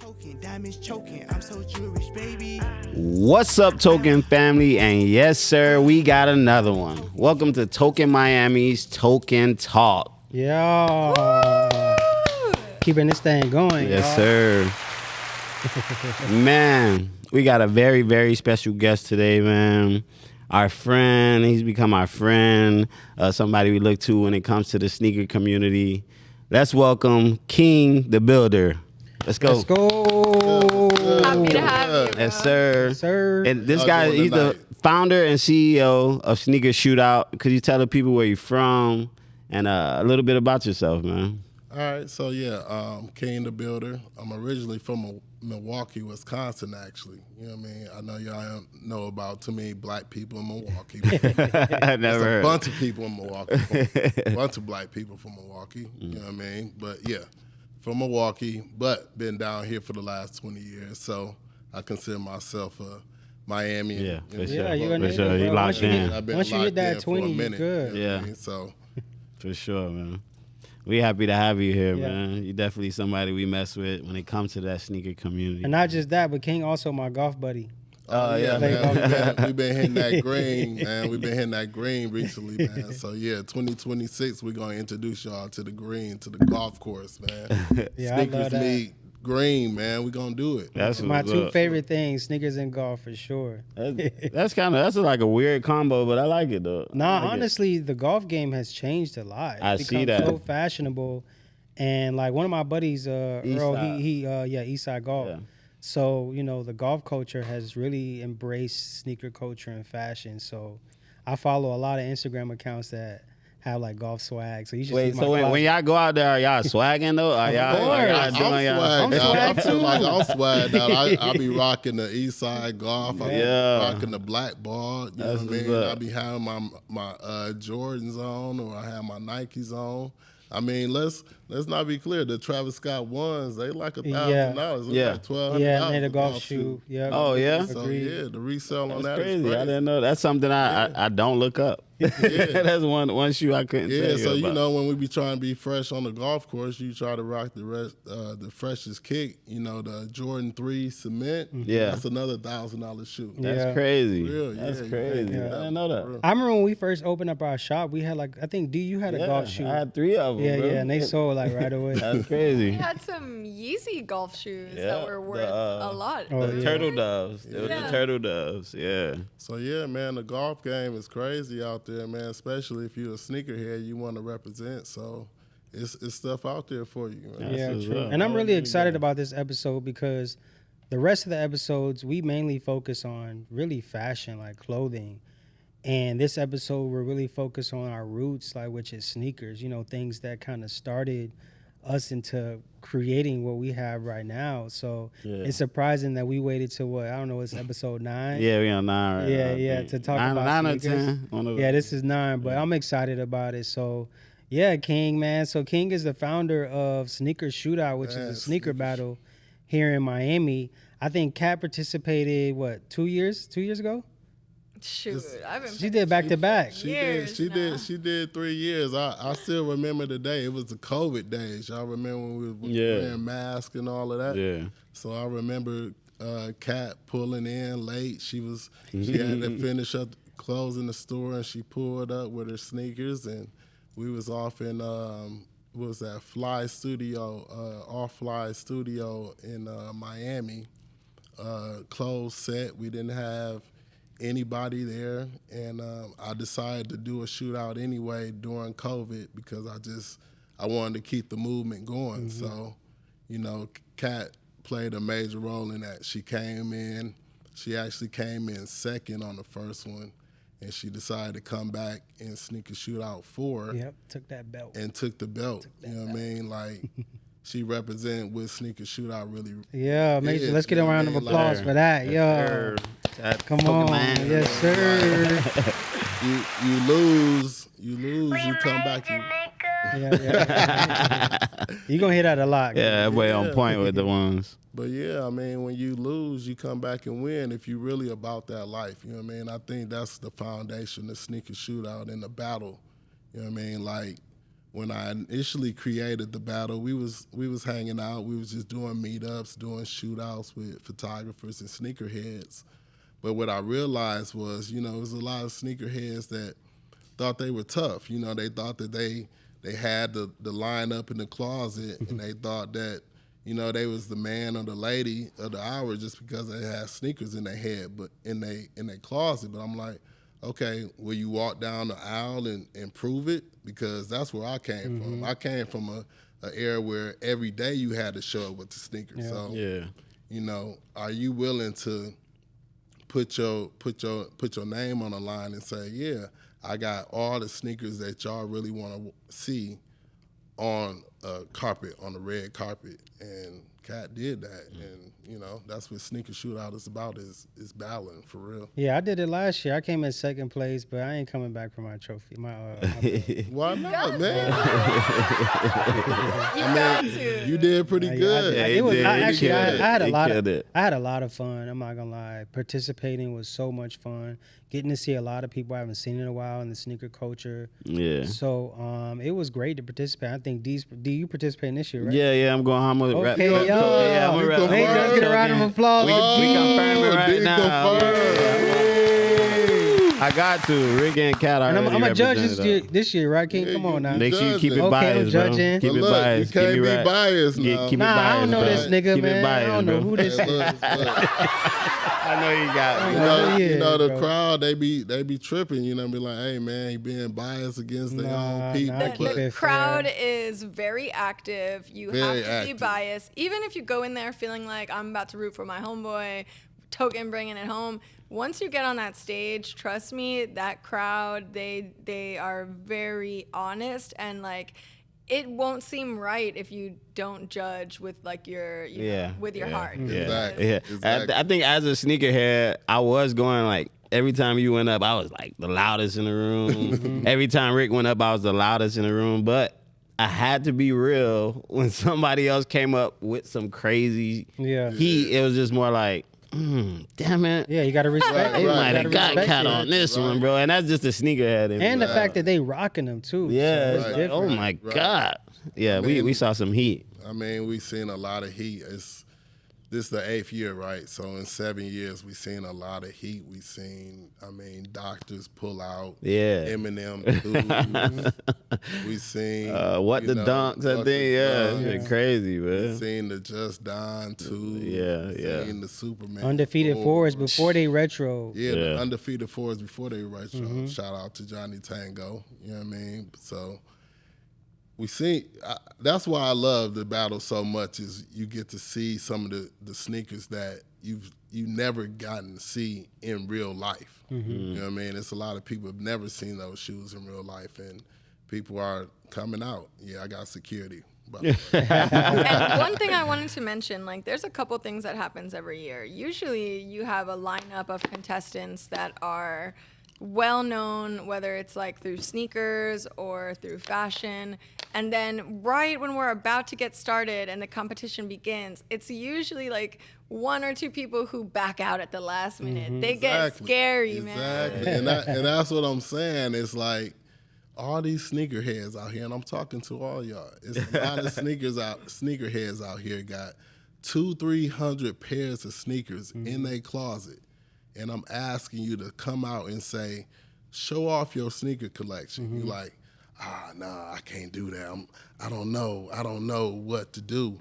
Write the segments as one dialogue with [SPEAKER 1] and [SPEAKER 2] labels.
[SPEAKER 1] Choking, diamonds choking. I'm so Jewish, baby.
[SPEAKER 2] What's up, Token family? And yes, sir, we got another one. Welcome to Token Miami's Token Talk.
[SPEAKER 3] Yeah. Keeping this thing going.
[SPEAKER 2] Yes,
[SPEAKER 3] y'all.
[SPEAKER 2] sir. Man, we got a very, very special guest today, man. Our friend, he's become our friend, somebody we look to when it comes to the sneaker community. Let's welcome King the Builder. Let's go.
[SPEAKER 3] Let's go.
[SPEAKER 4] Happy to have you.
[SPEAKER 2] Yes, sir.
[SPEAKER 3] Yes, sir.
[SPEAKER 2] And this guy, he's the founder and CEO of Sneaker Shootout. Could you tell the people where you're from and a little bit about yourself, man?
[SPEAKER 5] All right, so King the Builder. I'm originally from Milwaukee, Wisconsin, actually. You know what I mean? I know y'all know about too many black people in Milwaukee.
[SPEAKER 2] I never heard.
[SPEAKER 5] A bunch of people in Milwaukee. A bunch of black people from Milwaukee. You know what I mean? But yeah, from Milwaukee, but been down here for the last 20 years. So I consider myself a Miamian.
[SPEAKER 2] Yeah, for sure.
[SPEAKER 3] Yeah, you
[SPEAKER 2] For sure. He
[SPEAKER 3] bro.
[SPEAKER 2] locked in.
[SPEAKER 5] I've been
[SPEAKER 3] Once you
[SPEAKER 5] locked
[SPEAKER 3] hit that
[SPEAKER 5] in
[SPEAKER 3] 20,
[SPEAKER 5] for a
[SPEAKER 3] you
[SPEAKER 5] minute.
[SPEAKER 3] good.
[SPEAKER 5] You know what I
[SPEAKER 2] Yeah.
[SPEAKER 5] mean? So
[SPEAKER 2] For sure, man. We happy to have you here,
[SPEAKER 3] Yeah.
[SPEAKER 2] man. You're definitely somebody we mess with when it comes to that sneaker community.
[SPEAKER 3] And not just that, but King also my golf buddy.
[SPEAKER 2] Yeah,
[SPEAKER 5] man. We've been hitting that green, man. We've been hitting that green recently, man. So, 2026, we're going to introduce y'all to the green, to the golf course, man.
[SPEAKER 3] Yeah, I love
[SPEAKER 5] Sneakers
[SPEAKER 3] that.
[SPEAKER 5] meet green, man. We're going to do it.
[SPEAKER 2] That's
[SPEAKER 3] My
[SPEAKER 2] what's
[SPEAKER 3] two
[SPEAKER 2] up.
[SPEAKER 3] favorite things, sneakers and golf for sure.
[SPEAKER 2] That's like a weird combo, but I like it, though.
[SPEAKER 3] Nah,
[SPEAKER 2] I like it.
[SPEAKER 3] honestly, the golf game has changed a lot. It's
[SPEAKER 2] I see
[SPEAKER 3] become
[SPEAKER 2] that.
[SPEAKER 3] so fashionable. And like one of my buddies, Earl,
[SPEAKER 2] Eastside.
[SPEAKER 3] he Eastside Golf.
[SPEAKER 2] Yeah.
[SPEAKER 3] So, the golf culture has really embraced sneaker culture and fashion. So I follow a lot of Instagram accounts that have like golf swag. So you should
[SPEAKER 2] Wait,
[SPEAKER 3] see my
[SPEAKER 2] so when
[SPEAKER 3] closet.
[SPEAKER 2] y'all go out there, are y'all swagging, though? Are y'all doing y'all?
[SPEAKER 5] I'm
[SPEAKER 3] I'm
[SPEAKER 5] swag,
[SPEAKER 3] swag
[SPEAKER 5] I feel
[SPEAKER 3] too.
[SPEAKER 5] like I'm swag now. I be rocking the East Side Golf. I be
[SPEAKER 2] Yeah.
[SPEAKER 5] rocking the black ball. You know
[SPEAKER 2] That's
[SPEAKER 5] what I mean?
[SPEAKER 2] what's up.
[SPEAKER 5] I be having my Jordans on, or I have my Nikes on. I mean, let's not be clear. The Travis Scott ones, they like $1,000.
[SPEAKER 2] Yeah.
[SPEAKER 5] Like $1,200.
[SPEAKER 3] Yeah, made a golf shoe. Yeah.
[SPEAKER 2] Oh, yeah?
[SPEAKER 5] So
[SPEAKER 3] Agreed.
[SPEAKER 5] the resale on
[SPEAKER 2] That's
[SPEAKER 5] that is
[SPEAKER 2] crazy. I didn't know. That's something I don't look up. That's one shoe I couldn't tell
[SPEAKER 5] Yeah, so
[SPEAKER 2] you about.
[SPEAKER 5] when we be trying to be fresh on the golf course, you try to rock the freshest kick. The Jordan 3 Cement.
[SPEAKER 2] Yeah.
[SPEAKER 5] That's another $1,000 shoe.
[SPEAKER 3] Yeah.
[SPEAKER 2] That's crazy.
[SPEAKER 5] Real,
[SPEAKER 2] That's
[SPEAKER 5] yeah,
[SPEAKER 2] crazy.
[SPEAKER 3] yeah.
[SPEAKER 2] I didn't know that.
[SPEAKER 3] I remember when we first opened up our shop, we had like, I think, D, you had a golf shoe.
[SPEAKER 2] I had 3 of them.
[SPEAKER 3] Yeah,
[SPEAKER 2] bro.
[SPEAKER 3] and they sold like right away.
[SPEAKER 2] That's
[SPEAKER 4] We
[SPEAKER 2] crazy.
[SPEAKER 4] had some Yeezy golf shoes
[SPEAKER 2] Yeah,
[SPEAKER 4] that were worth a lot.
[SPEAKER 3] Oh,
[SPEAKER 2] The
[SPEAKER 3] yeah.
[SPEAKER 2] turtle doves. It was the
[SPEAKER 4] Yeah.
[SPEAKER 2] turtle doves. Yeah.
[SPEAKER 5] So man, the golf game is crazy out there, man. Especially if you're a sneakerhead, you want to represent. So it's stuff out there for you, man.
[SPEAKER 3] Yeah,
[SPEAKER 2] what's
[SPEAKER 3] true.
[SPEAKER 2] up.
[SPEAKER 3] And I'm really
[SPEAKER 2] Yeah.
[SPEAKER 3] excited about this episode because the rest of the episodes, we mainly focus on really fashion, like clothing. And this episode, we're really focused on our roots, like which is sneakers, things that kind of started us into creating what we have right now. So
[SPEAKER 2] Yeah.
[SPEAKER 3] it's surprising that we waited till what, I don't know, it's episode 9.
[SPEAKER 2] Yeah, we on 9 right now. I
[SPEAKER 3] Yeah,
[SPEAKER 2] think.
[SPEAKER 3] to talk
[SPEAKER 2] 9,
[SPEAKER 3] about
[SPEAKER 2] 9 or
[SPEAKER 3] sneakers.
[SPEAKER 2] 10. One of
[SPEAKER 3] Yeah,
[SPEAKER 2] those.
[SPEAKER 3] this is 9, but I'm excited about it. So, yeah, King, man. So King is the founder of Sneaker Shootout, which is a sneaker battle here in Miami. I think Kat participated, 2 years ago?
[SPEAKER 4] Shoot, I've been.
[SPEAKER 3] She did back to back.
[SPEAKER 5] She
[SPEAKER 4] Years now.
[SPEAKER 5] did 3 years. I still remember the day. It was the COVID days. Y'all remember when we were
[SPEAKER 2] Yeah.
[SPEAKER 5] wearing masks and all of that?
[SPEAKER 2] Yeah.
[SPEAKER 5] So I remember Kat pulling in late. She had to finish up closing the store, and she pulled up with her sneakers, and we was off in what was that Fly Studio, Off Fly Studio in Miami. Closed set. We didn't have anybody there, and I decided to do a shootout anyway during COVID because I wanted to keep the movement going. So, Kat played a major role in that. She actually came in second on the first one, and she decided to come back in Sneaker Shootout 4
[SPEAKER 3] Yep, took that belt.
[SPEAKER 5] and took the belt. You know what I mean? Like, she represented what Sneaker Shootout really.
[SPEAKER 3] Yeah,
[SPEAKER 5] is,
[SPEAKER 3] let's get a
[SPEAKER 5] you know what
[SPEAKER 3] round
[SPEAKER 5] I
[SPEAKER 3] of
[SPEAKER 5] mean?
[SPEAKER 3] applause
[SPEAKER 5] Like,
[SPEAKER 3] for that. Yo, come on. Yes, sir.
[SPEAKER 5] You lose, you come back.
[SPEAKER 3] Yeah. You're going to hear that a lot.
[SPEAKER 2] Yeah, that boy on point with the ones.
[SPEAKER 5] But yeah, I mean, when you lose, you come back and win if you're really about that life. You know what I mean? I think that's the foundation of Sneaker Shootout in the battle. You know what I mean? Like, when I initially created the battle, we was hanging out. We was just doing meetups, doing shootouts with photographers and sneakerheads. But what I realized was, you know, there was a lot of sneakerheads that thought they were tough. You know, they thought that they had the line up in the closet, and they thought that, you know, they was the man or the lady of the hour just because they had sneakers in their head, but in their closet. But I'm like, okay, will you walk down the aisle and prove it? Because that's where I came from. I came from a era where every day you had to show up with the sneakers.
[SPEAKER 3] Yeah.
[SPEAKER 5] So,
[SPEAKER 2] Yeah.
[SPEAKER 5] you know, are you willing to put your name on the line and say, yeah, I got all the sneakers that y'all really want to see on a carpet, on the red carpet? And Cat did that, and you know that's what Sneaker Shootout is about, is battling for real.
[SPEAKER 3] Yeah, I did it last year. I came in second place, but I ain't coming back for my trophy. My
[SPEAKER 5] Why not, man?
[SPEAKER 4] You got to.
[SPEAKER 5] You did pretty good.
[SPEAKER 2] Yeah,
[SPEAKER 3] it was,
[SPEAKER 2] did.
[SPEAKER 3] I,
[SPEAKER 2] He
[SPEAKER 3] actually,
[SPEAKER 2] killed
[SPEAKER 3] I,
[SPEAKER 2] it.
[SPEAKER 3] I had a
[SPEAKER 2] He
[SPEAKER 3] lot
[SPEAKER 2] killed
[SPEAKER 3] of
[SPEAKER 2] it.
[SPEAKER 3] I had a lot of fun. I'm not gonna lie. Participating was so much fun. Getting to see a lot of people I haven't seen in a while in the sneaker culture.
[SPEAKER 2] Yeah.
[SPEAKER 3] So it was great to participate. I think D, you participating this year, right?
[SPEAKER 2] Yeah, I'm going. I'm gonna
[SPEAKER 3] Okay,
[SPEAKER 2] rap.
[SPEAKER 3] y'all.
[SPEAKER 2] Yeah, I'm gonna rap.
[SPEAKER 3] Hey, let's get a round of applause.
[SPEAKER 2] We confirm it right
[SPEAKER 5] D
[SPEAKER 2] now.
[SPEAKER 5] confirmed.
[SPEAKER 2] I got to. Rick and Cat
[SPEAKER 3] And
[SPEAKER 2] already
[SPEAKER 3] I'm a judge
[SPEAKER 2] represented
[SPEAKER 3] this year, right? King,
[SPEAKER 5] Yeah,
[SPEAKER 3] come on now.
[SPEAKER 5] you
[SPEAKER 2] Make sure you keep it
[SPEAKER 5] judging.
[SPEAKER 3] Okay, I'm
[SPEAKER 2] biased, bro.
[SPEAKER 3] judging.
[SPEAKER 2] Keep
[SPEAKER 5] But
[SPEAKER 2] it
[SPEAKER 5] look,
[SPEAKER 2] biased.
[SPEAKER 5] you can't
[SPEAKER 2] Keep it
[SPEAKER 5] be
[SPEAKER 2] right.
[SPEAKER 5] biased now.
[SPEAKER 2] Keep it
[SPEAKER 3] Nah,
[SPEAKER 2] biased,
[SPEAKER 3] I don't know
[SPEAKER 2] bro.
[SPEAKER 3] this nigga,
[SPEAKER 2] Keep
[SPEAKER 3] man.
[SPEAKER 2] it biased,
[SPEAKER 3] I don't know
[SPEAKER 2] bro.
[SPEAKER 3] who this
[SPEAKER 5] Hey,
[SPEAKER 3] is.
[SPEAKER 5] look.
[SPEAKER 2] I know you got
[SPEAKER 5] You
[SPEAKER 2] me.
[SPEAKER 5] know,
[SPEAKER 3] Yeah,
[SPEAKER 5] you know the
[SPEAKER 3] bro.
[SPEAKER 5] crowd, they be tripping, you know, be like, hey man, he being biased against their own people.
[SPEAKER 3] nah,
[SPEAKER 4] The,
[SPEAKER 3] keep
[SPEAKER 4] the
[SPEAKER 3] it
[SPEAKER 4] crowd
[SPEAKER 3] fair.
[SPEAKER 4] is very active. You
[SPEAKER 5] Very
[SPEAKER 4] have to be
[SPEAKER 5] active.
[SPEAKER 4] biased. Even if you go in there feeling like I'm about to root for my homeboy, token bringing it home. Once you get on that stage, trust me, that crowd, they are very honest, and like it won't seem right if you don't judge with like your with your heart.
[SPEAKER 5] Exactly.
[SPEAKER 2] Yeah.
[SPEAKER 5] Exactly.
[SPEAKER 2] I think as a sneakerhead, I was going like every time you went up, I was like the loudest in the room. Every time Rick went up, I was the loudest in the room. But I had to be real when somebody else came up with some crazy heat. It was just more like, damn it.
[SPEAKER 3] Yeah, you got to respect
[SPEAKER 2] They
[SPEAKER 3] it.
[SPEAKER 2] might
[SPEAKER 3] You
[SPEAKER 2] have
[SPEAKER 3] gotta
[SPEAKER 2] got
[SPEAKER 3] respect
[SPEAKER 2] cat
[SPEAKER 3] it.
[SPEAKER 2] on this one, bro. And that's just a sneakerhead. in me.
[SPEAKER 3] And the fact that they rocking them too.
[SPEAKER 2] Yeah,
[SPEAKER 3] so
[SPEAKER 2] it's
[SPEAKER 3] it's
[SPEAKER 2] like, oh
[SPEAKER 3] different.
[SPEAKER 2] my
[SPEAKER 5] Right.
[SPEAKER 2] God. Yeah,
[SPEAKER 5] mean-
[SPEAKER 2] we saw some heat.
[SPEAKER 5] I mean, we've seen a lot of heat. This is the 8th year, right? So in 7 years, we've seen a lot of heat. We've seen, doctors pull out.
[SPEAKER 2] Yeah.
[SPEAKER 5] Eminem lose. We've seen
[SPEAKER 2] What
[SPEAKER 5] you
[SPEAKER 2] the
[SPEAKER 5] know,
[SPEAKER 2] dunks, I
[SPEAKER 5] What
[SPEAKER 2] think.
[SPEAKER 5] the
[SPEAKER 2] Yeah,
[SPEAKER 5] Dunks.
[SPEAKER 2] it's been crazy,
[SPEAKER 5] We've
[SPEAKER 2] man.
[SPEAKER 5] seen the Just Don too.
[SPEAKER 2] Yeah.
[SPEAKER 5] Seen the Superman.
[SPEAKER 3] Undefeated fours before they retro.
[SPEAKER 5] Yeah,
[SPEAKER 2] Yeah.
[SPEAKER 5] the undefeated fours before they retro. Shout out to Johnny Tango. You know what I mean? So we see. That's why I love the battle so much. Is you get to see some of the sneakers that you never gotten to see in real life. You know what I mean? It's a lot of people have never seen those shoes in real life, and people are coming out. Yeah, I got security. But
[SPEAKER 4] And one thing I wanted to mention, like, there's a couple things that happens every year. Usually, you have a lineup of contestants that are well known, whether it's like through sneakers or through fashion. And then right when we're about to get started and the competition begins, it's usually like one or two people who back out at the last minute. They get scary, man.
[SPEAKER 5] Exactly. And that's what I'm saying. It's like all these sneakerheads out here, and I'm talking to all y'all. It's a lot of sneakerheads out here got 200-300 pairs of sneakers in their closet. And I'm asking you to come out and say, show off your sneaker collection. You like, nah, I can't do that. I don't know what to do.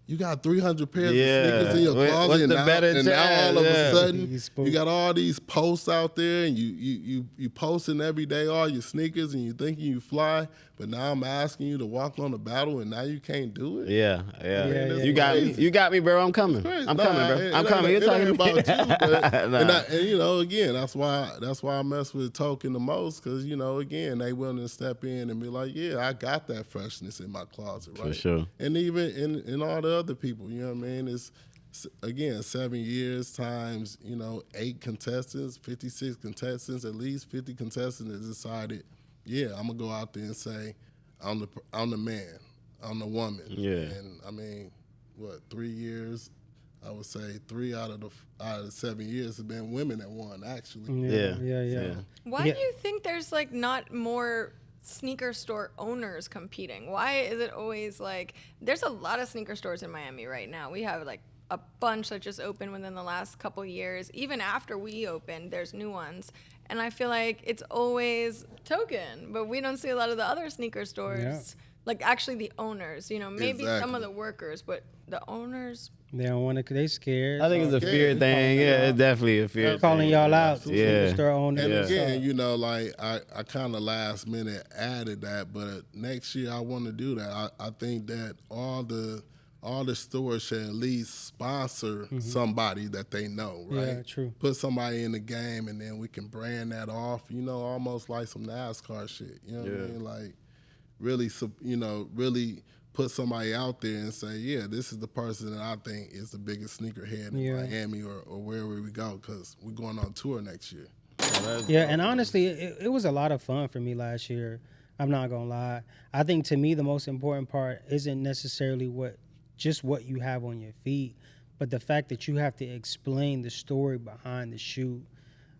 [SPEAKER 5] You got 300 pairs of sneakers in your closet,
[SPEAKER 2] What's
[SPEAKER 5] and
[SPEAKER 2] the
[SPEAKER 5] now,
[SPEAKER 2] better
[SPEAKER 5] and now
[SPEAKER 2] chance?
[SPEAKER 5] all of
[SPEAKER 2] Yeah.
[SPEAKER 5] a sudden
[SPEAKER 3] You spook.
[SPEAKER 5] you got all these posts out there, and you posting every day all your sneakers, and you thinking you fly, but now I'm asking you to walk on the battle, and now you can't do it.
[SPEAKER 2] Yeah.
[SPEAKER 3] yeah.
[SPEAKER 2] You got me, bro. I'm coming.
[SPEAKER 5] Crazy.
[SPEAKER 2] I'm
[SPEAKER 5] Nah,
[SPEAKER 2] coming, bro.
[SPEAKER 5] it
[SPEAKER 2] I'm
[SPEAKER 5] ain't-
[SPEAKER 2] coming. You're
[SPEAKER 5] it
[SPEAKER 2] talking
[SPEAKER 5] ain't about you, but,
[SPEAKER 2] Nah.
[SPEAKER 5] and you know, again, that's why I mess with Token the most, because you know, again, they willing to step in and be like, yeah, I got that freshness in my closet, right?
[SPEAKER 2] For sure.
[SPEAKER 5] And even in all the other people, you know what I mean? It's again 7 years times 8 contestants, 56 contestants, at least 50 contestants that decided, yeah, I'm gonna go out there and say, I'm the man, I'm the woman.
[SPEAKER 2] Yeah.
[SPEAKER 5] And I mean, 3 years? I would say 3 out of the 7 years have been women that won, actually.
[SPEAKER 2] Yeah.
[SPEAKER 3] Yeah.
[SPEAKER 4] Why do you think there's like not more sneaker store owners competing? Why is it always like there's a lot of sneaker stores in Miami right now? We have like a bunch that just opened within the last couple years. Even after we opened, there's new ones. And I feel like it's always Token, but we don't see a lot of the other sneaker stores.
[SPEAKER 3] Yeah.
[SPEAKER 4] Like actually the owners, you know, maybe some
[SPEAKER 5] Exactly.
[SPEAKER 4] of the workers, but the owners.
[SPEAKER 3] They don't want to. They scared.
[SPEAKER 2] I think it's a fear thing. Yeah, it's definitely a fear
[SPEAKER 3] calling
[SPEAKER 2] thing.
[SPEAKER 3] y'all out.
[SPEAKER 2] Yeah.
[SPEAKER 3] Sneaker store owners.
[SPEAKER 5] And
[SPEAKER 2] Yeah.
[SPEAKER 5] again, you know, like I kind of last minute added that, but next year I want to do that. I think that all the stores should at least sponsor somebody that they know, right?
[SPEAKER 3] Yeah, true.
[SPEAKER 5] Put somebody in the game, and then we can brand that off. You know, almost like some NASCAR shit. You know what I mean? Like really, you know, really put somebody out there and say, yeah, this is the person that I think is the biggest sneakerhead in Miami or wherever we go, because we're going on tour next year.
[SPEAKER 3] Yeah, and honestly, it was a lot of fun for me last year. I'm not gonna lie. I think to me the most important part isn't necessarily what you have on your feet, but the fact that you have to explain the story behind the shoe.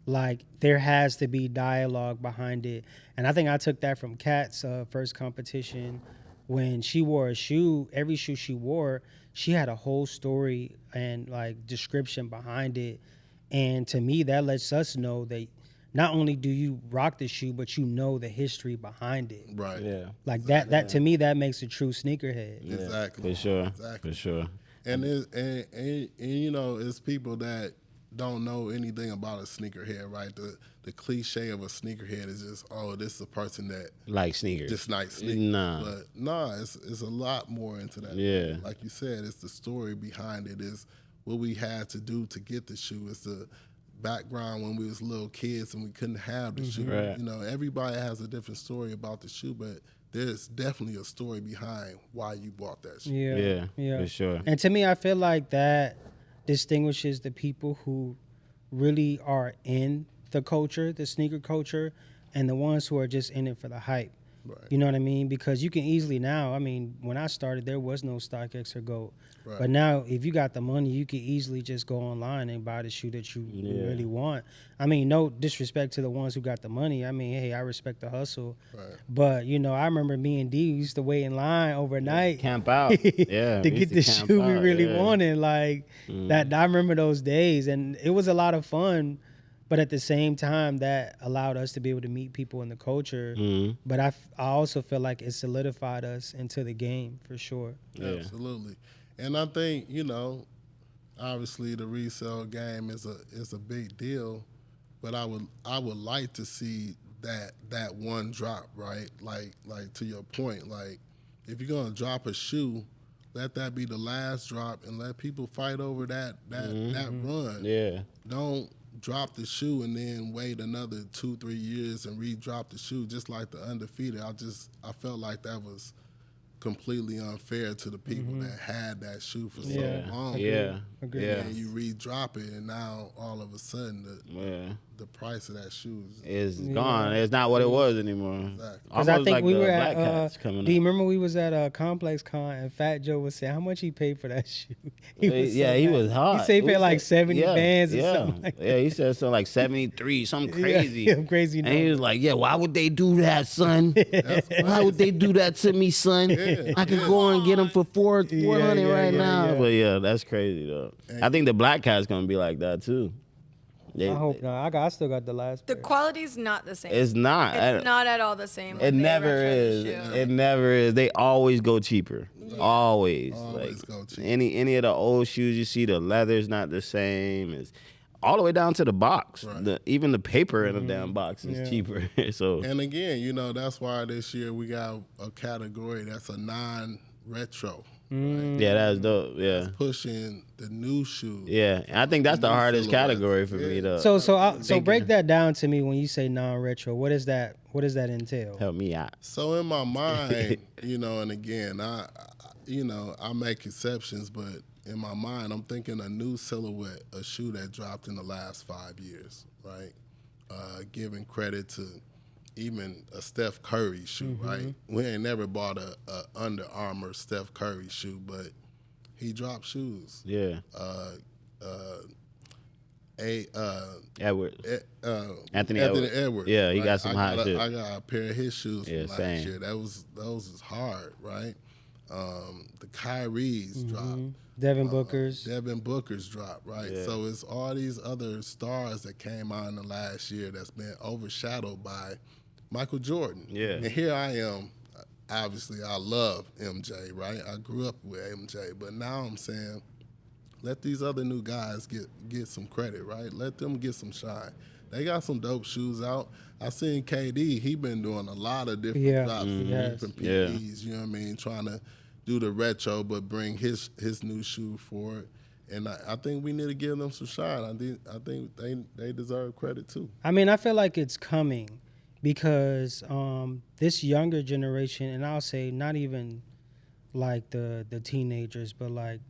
[SPEAKER 3] Like there has to be dialogue behind it, and I think I took that from Kat's first competition. When she wore a shoe, every shoe she wore, she had a whole story and like description behind it. And to me, that lets us know that not only do you rock the shoe, but you know the history behind it.
[SPEAKER 5] Right.
[SPEAKER 2] Yeah.
[SPEAKER 3] Like that to me, that makes a true sneakerhead.
[SPEAKER 5] Exactly.
[SPEAKER 2] For sure.
[SPEAKER 5] Exactly.
[SPEAKER 2] For sure.
[SPEAKER 5] And you know, it's people that don't know anything about a sneakerhead, right? The cliche of a sneakerhead is just, oh, this is a person that
[SPEAKER 2] Like sneakers.
[SPEAKER 5] just likes sneakers.
[SPEAKER 2] Nah.
[SPEAKER 5] But nah, it's a lot more into that.
[SPEAKER 2] Yeah.
[SPEAKER 5] Like you said, it's the story behind it. Is what we had to do to get the shoe. It's the background when we was little kids and we couldn't have the shoe.
[SPEAKER 2] Right.
[SPEAKER 5] You know, everybody has a different story about the shoe, but there's definitely a story behind why you bought that shoe.
[SPEAKER 3] Yeah,
[SPEAKER 2] for sure.
[SPEAKER 3] And to me, I feel like that distinguishes the people who really are in the culture, the sneaker culture, and the ones who are just in it for the hype.
[SPEAKER 5] Right.
[SPEAKER 3] You know what I mean? Because you can easily now, I mean, when I started, there was no StockX or Gold.
[SPEAKER 5] Right.
[SPEAKER 3] But now, if you got the money, you can easily just go online and buy the shoe that you really want. I mean, no disrespect to the ones who got the money. I mean, hey, I respect the hustle.
[SPEAKER 5] Right.
[SPEAKER 3] But, you know, I remember me and D used to wait in line overnight.
[SPEAKER 2] Camp out. Yeah.
[SPEAKER 3] to
[SPEAKER 2] we
[SPEAKER 3] get
[SPEAKER 2] used
[SPEAKER 3] the
[SPEAKER 2] camp
[SPEAKER 3] shoe we
[SPEAKER 2] out,
[SPEAKER 3] really
[SPEAKER 2] yeah.
[SPEAKER 3] wanted. Like, that I remember those days. And it was a lot of fun. But at the same time, that allowed us to be able to meet people in the culture. But I also feel like it solidified us into the game for sure.
[SPEAKER 2] Yeah.
[SPEAKER 5] Absolutely. And I think, you know, obviously the resale game is a big deal, but I would like to see that one drop, right? Like to your point, like if you're gonna drop a shoe, let that be the last drop and let people fight over that run.
[SPEAKER 2] Yeah.
[SPEAKER 5] Don't drop the shoe and then wait another 2-3 years and re-drop the shoe just like the Undefeated. I felt like that was completely unfair to the people that had that shoe for so long.
[SPEAKER 2] Yeah.
[SPEAKER 3] Agreed.
[SPEAKER 2] Yeah.
[SPEAKER 5] And you re-drop it, and now all of a sudden the price of that shoe is
[SPEAKER 2] It's gone. It's not what it was anymore.
[SPEAKER 5] Exactly.
[SPEAKER 3] Because I
[SPEAKER 2] Almost
[SPEAKER 3] think
[SPEAKER 2] like
[SPEAKER 3] we
[SPEAKER 2] the
[SPEAKER 3] were
[SPEAKER 2] Black
[SPEAKER 3] at,
[SPEAKER 2] Cats coming
[SPEAKER 3] do you
[SPEAKER 2] up.
[SPEAKER 3] remember we was at Complex Con and Fat Joe was saying how much he paid for that shoe? He was so
[SPEAKER 2] He
[SPEAKER 3] mad.
[SPEAKER 2] was hot.
[SPEAKER 3] He said he paid like 70 bands or
[SPEAKER 2] yeah.
[SPEAKER 3] something like that.
[SPEAKER 2] Yeah, he said something like 73, something crazy.
[SPEAKER 3] Yeah, crazy
[SPEAKER 2] And he
[SPEAKER 3] number.
[SPEAKER 2] was like, yeah, why would they do that, son? Why would they do that to me, son? I could go and get them for 400 right now.
[SPEAKER 3] yeah.
[SPEAKER 2] But yeah, that's crazy, though. I think the Black Cat's going to be like that, too.
[SPEAKER 3] I hope not. I still got the last
[SPEAKER 4] The
[SPEAKER 3] pair.
[SPEAKER 4] quality's not the same.
[SPEAKER 2] It's not.
[SPEAKER 4] It's not at all the same.
[SPEAKER 2] It
[SPEAKER 4] when they
[SPEAKER 2] never
[SPEAKER 4] retro the
[SPEAKER 2] is.
[SPEAKER 4] shoe.
[SPEAKER 2] It never is. They always go cheaper. Always.
[SPEAKER 5] Always
[SPEAKER 2] Like
[SPEAKER 5] go cheaper.
[SPEAKER 2] any of the old shoes you see, the leather's not the same. It's all the way down to the box.
[SPEAKER 5] Right.
[SPEAKER 2] Even the paper in the damn box is cheaper. So
[SPEAKER 5] And again, you know, that's why this year we got a category that's a non-retro,
[SPEAKER 2] yeah, that's dope. Yeah.
[SPEAKER 5] pushing the new shoes.
[SPEAKER 2] Yeah. And I think that's the
[SPEAKER 5] New
[SPEAKER 2] hardest
[SPEAKER 5] silhouettes.
[SPEAKER 2] category for me to
[SPEAKER 3] So break that down to me when you say non-retro. What does that entail?
[SPEAKER 2] help me out.
[SPEAKER 5] So in my mind, you know, and again, I make exceptions, but in my mind, I'm thinking a new silhouette, a shoe that dropped in the last 5 years, right? Giving credit to even a Steph Curry shoe, right? We ain't never bought a Under Armour Steph Curry shoe, but he dropped shoes.
[SPEAKER 2] Yeah. Edwards. Anthony
[SPEAKER 5] Edwards.
[SPEAKER 2] Yeah, he
[SPEAKER 5] right?
[SPEAKER 2] got some hot shit.
[SPEAKER 5] I got a pair of his shoes from last
[SPEAKER 2] same.
[SPEAKER 5] year. Those is hard, right? The Kyries dropped.
[SPEAKER 3] Devin Booker's.
[SPEAKER 5] Devin Booker's drop, right?
[SPEAKER 2] Yeah.
[SPEAKER 5] So it's all these other stars that came out in the last year that's been overshadowed by Michael Jordan.
[SPEAKER 2] Yeah.
[SPEAKER 5] And here I am. Obviously, I love MJ, right? I grew up with MJ, but now I'm saying, let these other new guys get some credit, right? Let them get some shine. They got some dope shoes out. I seen KD. He been doing a lot of different drops, different PEs. You know what I mean? Trying to do the retro, but bring his new shoe forward. And I think we need to give them some shine. I think they deserve credit too.
[SPEAKER 3] I mean, I feel like it's coming because this younger generation, and I'll say not even like the teenagers, but like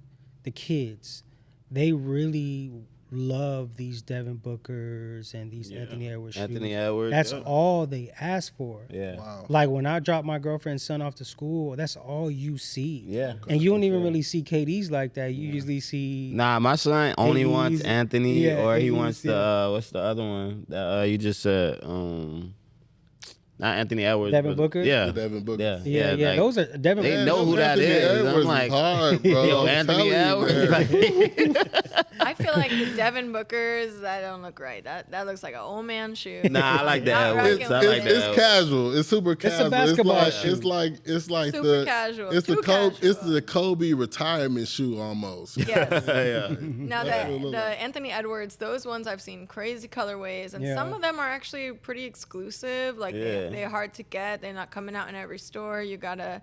[SPEAKER 3] the kids, they really love these Devin Bookers and these Anthony Edwards shoes.
[SPEAKER 2] Anthony Edwards.
[SPEAKER 3] That's all they ask for.
[SPEAKER 2] Yeah.
[SPEAKER 5] Wow.
[SPEAKER 3] Like when I drop my girlfriend's son off to school, that's all you see.
[SPEAKER 2] Yeah.
[SPEAKER 3] And you don't even really see KDs like that. You usually see
[SPEAKER 2] Nah, my son only
[SPEAKER 3] ADs,
[SPEAKER 2] wants Anthony, or he
[SPEAKER 3] ADs,
[SPEAKER 2] wants the what's the other one that you just said? Not Anthony Edwards.
[SPEAKER 3] Devin
[SPEAKER 2] but-
[SPEAKER 3] Booker?
[SPEAKER 2] Yeah.
[SPEAKER 5] The Devin Booker.
[SPEAKER 3] Yeah,
[SPEAKER 2] like,
[SPEAKER 3] those are Devin
[SPEAKER 2] they
[SPEAKER 3] Booker.
[SPEAKER 2] know who that
[SPEAKER 5] Anthony
[SPEAKER 2] is.
[SPEAKER 5] Edwards
[SPEAKER 2] I'm like,
[SPEAKER 5] hard, bro.
[SPEAKER 2] yo,
[SPEAKER 5] I'm
[SPEAKER 2] Anthony
[SPEAKER 5] telling you,
[SPEAKER 2] Edwards.
[SPEAKER 5] man.
[SPEAKER 4] I feel like the Devin Bookers, that don't look right. That looks like an old man shoe.
[SPEAKER 2] Nah, I like the
[SPEAKER 4] Not
[SPEAKER 2] Edwards.
[SPEAKER 4] rocking
[SPEAKER 2] I
[SPEAKER 4] with
[SPEAKER 2] like
[SPEAKER 4] it.
[SPEAKER 2] the
[SPEAKER 5] It's
[SPEAKER 2] Edwards.
[SPEAKER 5] casual. It's super casual.
[SPEAKER 3] basketball
[SPEAKER 5] it's
[SPEAKER 3] shoe.
[SPEAKER 5] like
[SPEAKER 4] Super
[SPEAKER 5] the
[SPEAKER 4] casual.
[SPEAKER 5] It's the
[SPEAKER 4] Too
[SPEAKER 5] Kobe.
[SPEAKER 4] casual.
[SPEAKER 5] It's the Kobe retirement shoe almost.
[SPEAKER 4] Yes.
[SPEAKER 2] Yeah.
[SPEAKER 4] Now
[SPEAKER 5] That's what it look
[SPEAKER 4] the
[SPEAKER 5] like.
[SPEAKER 4] Anthony Edwards, those ones I've seen crazy colorways, and
[SPEAKER 3] Yeah.
[SPEAKER 4] some of them are actually pretty exclusive. Like
[SPEAKER 2] Yeah.
[SPEAKER 4] they're hard to get. They're not coming out in every store. You gotta